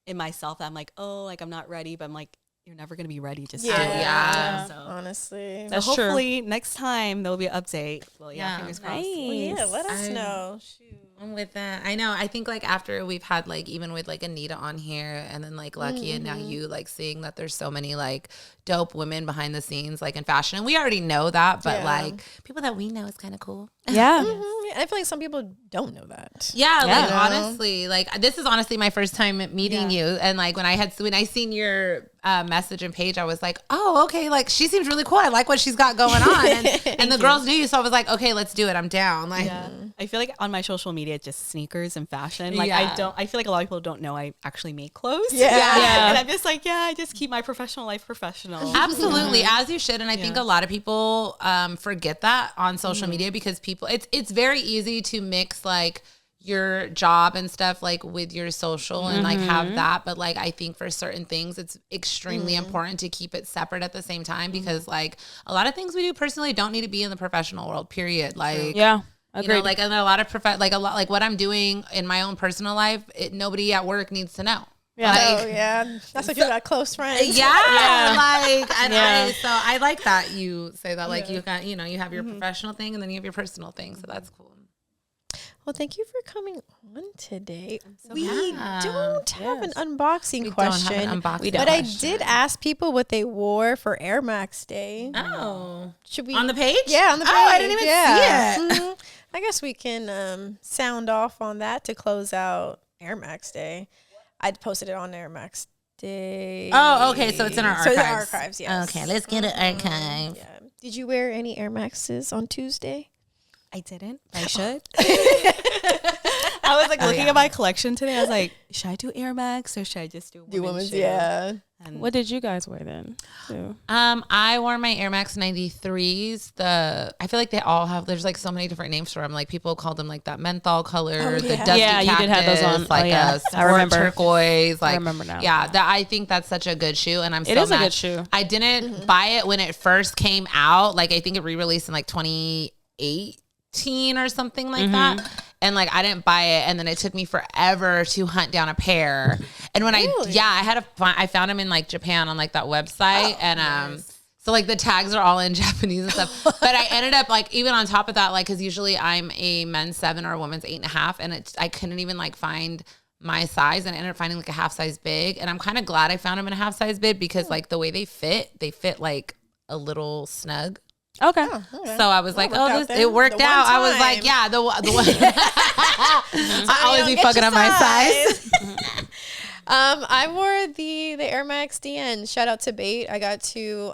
in myself that I'm like, oh, like I'm not ready, but I'm like, you're never gonna be ready. Just do it. Yeah. So, Honestly. That's so true. hopefully next time there'll be an update. Well, yeah, Yeah. fingers crossed. Well, yeah, let us I- know. Shoot. I'm with that. I know. I think like after we've had like even with like Anita on here and then like Lucky and now you like seeing that there's so many like dope women behind the scenes like in fashion. And we already know that, but Yeah. like people that we know is kind of cool. Yeah. And I feel like some people don't know that. Yeah, like Yeah. honestly, like this is honestly my first time meeting you, and like when I seen your message and page, I was like, oh, okay, like she seems really cool. I like what she's got going on, and the girls knew you, so I was like, okay, let's do it. I'm down. Like, I feel like on my social media, media just sneakers and fashion. Like I feel like a lot of people don't know I actually make clothes. Yeah. And I'm just like, I just keep my professional life professional. Absolutely, as you should. And I think a lot of people forget that on social media because people, it's very easy to mix like your job and stuff like with your social and like have that. But like, I think for certain things, it's extremely important to keep it separate at the same time because like a lot of things we do personally don't need to be in the professional world, period. Like, Yeah. you know, like, and a lot of like what I'm doing in my own personal life, nobody at work needs to know. Yeah. Like, That's what you got, close friends. yeah. Like, and so I like that you say that, like, you got, you know, you have your professional thing and then you have your personal thing. So that's cool. Well, thank you for coming on today. We glad. don't have an unboxing We question, don't have an unboxing but I did ask people what they wore for Air Max Day. Oh. Should we On the page? Yeah, on the page. Oh, I didn't even see it. Mhm. I guess we can sound off on that to close out Air Max Day. I posted it on Air Max Day. Oh, okay. So it's in our archives. So it's in our archives, yes. Okay, let's get it archived. Yeah. Did you wear any Air Maxes on Tuesday? I didn't. I should. I was like looking at my collection today. I was like, should I do Air Max or should I just do women's shoe? Yeah. And What did you guys wear then? Too? I wore my Air Max 93s. I feel like they all have, there's like so many different names for them. Like people call them like that menthol color, the dusty Yeah, you did have those on. cactus, like a I sport remember. turquoise. Like, I remember now. Yeah, I think that's such a good shoe. And I'm It so is a mad. good shoe. I didn't buy it when it first came out. Like I think it re-released in like 2018 or something like that. And like I didn't buy it, and then it took me forever to hunt down a pair. And when I found them in like Japan on like that website, and so like the tags are all in Japanese and stuff. But I ended up like even on top of that, like because usually I'm a men's 7 or a woman's 8.5, and I couldn't even like find my size, and I ended up finding like a half size big. And I'm kind of glad I found them in a half size big because like the way they fit like a little snug. Okay. So I was like, it worked out. I was like, yeah, the one. I always be fucking up my size. I wore the Air Max DN. Shout out to Bait. I got to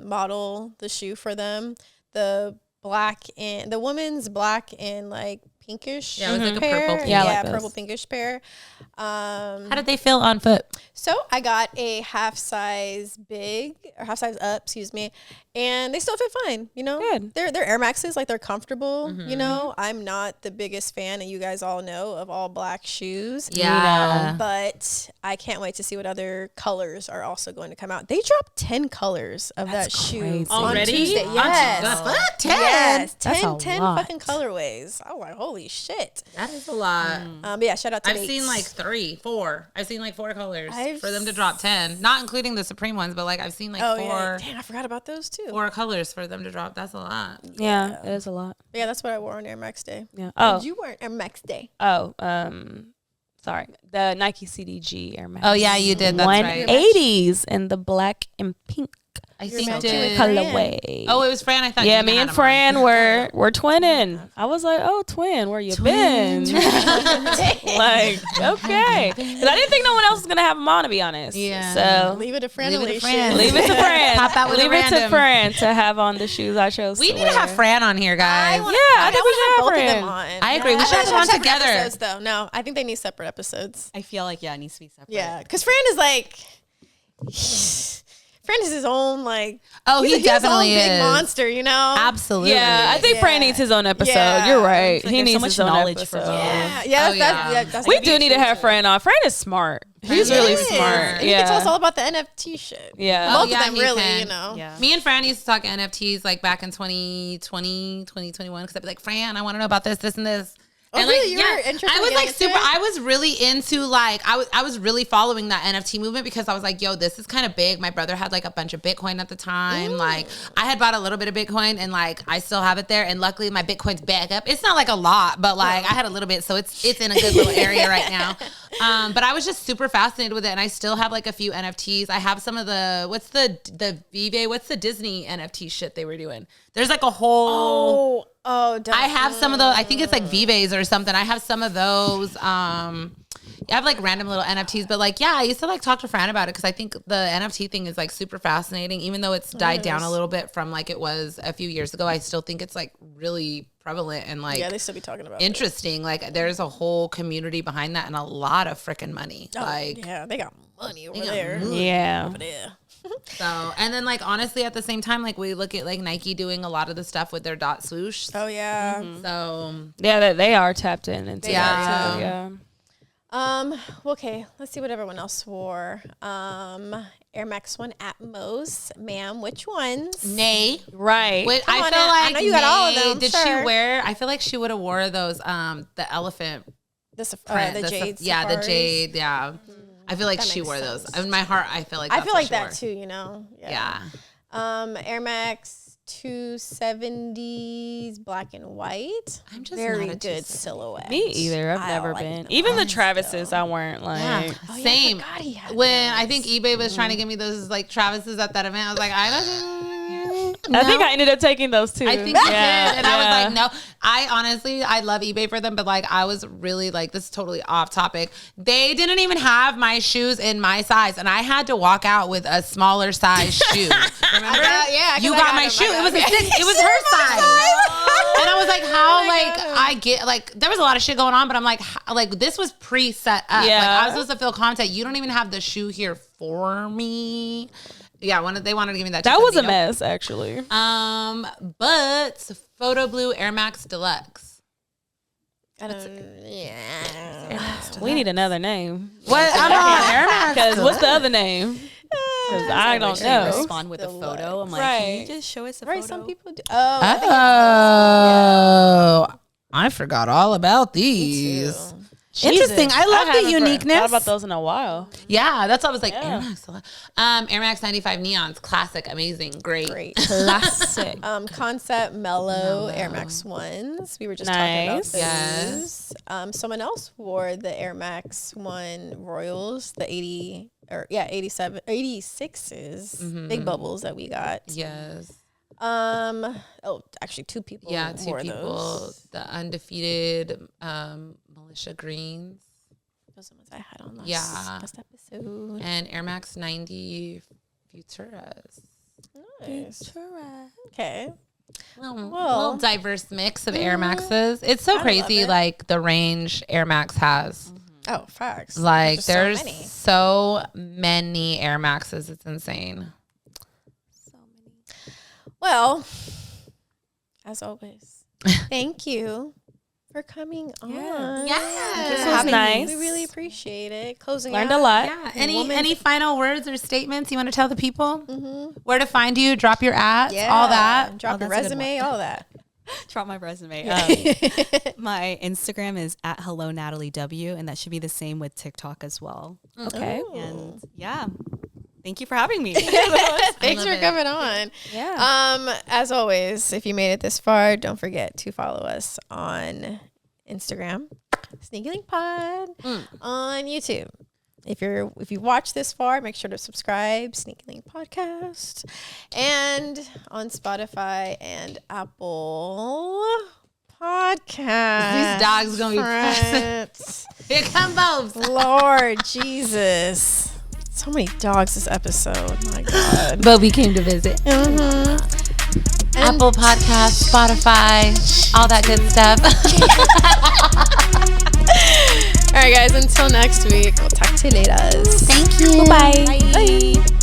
model the shoe for them. The woman's black and like pinkish. Yeah, it was like a pair. purple. Yeah, I like those. purple pinkish pair. How did they feel on foot? So I got a half size up, excuse me, and they still fit fine. You know, Good. They're Air Maxes, like they're comfortable. You know, I'm not the biggest fan, and you guys all know, of all black shoes. Yeah. But I can't wait to see what other colors are also going to come out. They dropped 10 colors of that shoe crazy. on Already? Tuesday. Yes. What? 10? Yes, That's 10 a lot. fucking colorways. I was like, holy shit. That is a lot. But yeah, shout out to I've Bates. seen like 4. I've seen like 4 colors I've for them to drop 10. Not including the Supreme ones, but like I've seen like 4 Yeah. Dang, I forgot about those too. 4 colors for them to drop. That's a lot. Yeah, it is a lot. Yeah, that's what I wore on Air Max Day. Yeah. What did you wear on Air Max Day? Sorry. The Nike CDG Air Max. Oh yeah, you did. That's right. 180s in the black and pink I think matching with did. colorway. Oh, it was Fran. I thought. Yeah, Gina me had and them Fran on. were twinning. I was like, oh, twin, where you been? Like, okay. Because I didn't think no one else was going to have them on, to be honest. Yeah. So Leave it to Fran. Leave it to Alicia. Fran. leave it to Fran. Pop out with a leave it to random. Fran to have on the shoes I chose We to need wear. to have Fran on here, guys. I think we should have both of Fran. them on. I agree. We should have them on separate together. episodes, though. No, I think they need separate episodes. I feel like, it needs to be separate. Yeah, because Fran is like, Fran is his own like. Oh, he he's his own definitely big is. monster, you know. Absolutely. Yeah, I think Fran needs his own episode. Yeah. You're right. I feel like He there's needs so much his own knowledge episode. for both. Yeah, Oh, that's We do need to have Fran on. Fran is smart. He's really smart. He Yeah. can tell us all about the NFT shit. Yeah. Both yeah, of them he really, can. you know. Yeah. Me and Fran used to talk NFTs like back in 2020, 2021 because I'd be like, Fran, I want to know about this and this. Oh, And really? like, You were interested I in was getting like into super. it? I was really into like I was really following that NFT movement because I was like, yo, this is kind of big. My brother had like a bunch of Bitcoin at the time. Like I had bought a little bit of Bitcoin and like I still have it there. And luckily my Bitcoin's back up. It's not like a lot, but like I had a little bit, so it's in a good little area right now. But I was just super fascinated with it, and I still have like a few NFTs. I have some of the what's the Disney NFT shit they were doing. There's like a whole. Oh, I have some of those. I think it's like Vives or something. I have some of those. I have like random little NFTs, but like, yeah, I used to like talk to Fran about it because I think the NFT thing is like super fascinating. Even though it's died down a little bit from like it was a few years ago, I still think it's like really prevalent and like they still be talking about interesting. Like there's a whole community behind that and a lot of freaking money. Like yeah, they got money over there. Yeah. Over there. so, and then like honestly, at the same time, like we look at like Nike doing a lot of the stuff with their dot swoosh. Oh yeah. So Yeah, they are tapped in into Yeah. that too. Yeah. Okay, let's see what everyone else wore. Air Max 1 Atmos, ma'am, which ones? Nay. Right. Wait, Come I on feel now. like I know you got all of Nay, them, did sure. she wear? I feel like she would have wore those the elephant print, The jade. yeah, the Safaris. jade, yeah. I feel like That she makes wore sense. those. In my heart, I feel like I that's feel what like she that wore. too, you know? Yeah. Air Max 270s, black and white. I'm just very not a good 270. silhouette. Me either. I've I never like been. them Even the all Travises, still. I weren't like. Yeah. Oh, yeah, I Same. forgot he had When those. I think eBay was trying to give me those like Travis's at that event, I was like, I think I ended up taking those too. I think you did. And I was yeah. like, no. I honestly, I love eBay for them, but like I was really like, this is totally off topic. They didn't even have my shoes in my size, and I had to walk out with a smaller size shoe. Remember? You got my shoe. It was a 6. It was her size. And I was like, how I get like there was a lot of shit going on, but I'm like, this was preset up. Yeah. Like I was supposed to feel content. You don't even have the shoe here for me. Yeah, they wanted to give me that. That was a 270. mess, actually. But Photo Blue Air Max Deluxe. I don't, yeah. We need another name. What? I'm on Air Max. Because what's the other name? Because I don't They know. respond with a photo. I'm like, can you just show us a Right, photo? some people do. Oh, I forgot all about these. too. Interesting. I love the haven't uniqueness. thought about those in a while. Yeah, that's what I was like. Yeah. Air Max. Air Max 95 Neons, classic, amazing, great. Classic. Concept Mellow Air Max 1s. We were just talking about Nice. those. Yes. Someone else wore the Air Max 1 Royals, the 86s, big bubbles that we got. Yes. Actually 2 people Yeah, 2 wore people. those. The undefeated Militia Greens Those are the ones I had on last episode. and Air Max 90 Futuras. Nice. Okay. Little diverse mix of Air Maxes. It's so crazy, it. like the range Air Max has. Oh, facts. Like There's there's so so many Air Maxes. It's insane. Well, as always, thank you for coming on. Yes. This was nice. We really appreciate it. Closing Learned out. a lot. Yeah. Any final words or statements you want to tell the people? Where to find you? Drop your ads. Yeah. All that. Drop your that's a good resume, all that. Drop my resume. My Instagram is at Hello Natalie W, and that should be the same with TikTok as well. Okay. And yeah, thank you for having me. Thanks for it. coming on. Yeah. As always, if you made it this far, don't forget to follow us on Instagram, Sneaky Link Pod, on YouTube. If you watch this far, make sure to subscribe, Sneaky Link Podcast, and on Spotify and Apple Podcasts. These dogs gonna be pressing. Here come both. Lord Jesus. So many dogs this episode. My God. Bobby came to visit. Apple Podcasts, Spotify, all that good stuff. All right, guys. Until next week. We'll talk to you later. Thank you. Bye. Bye.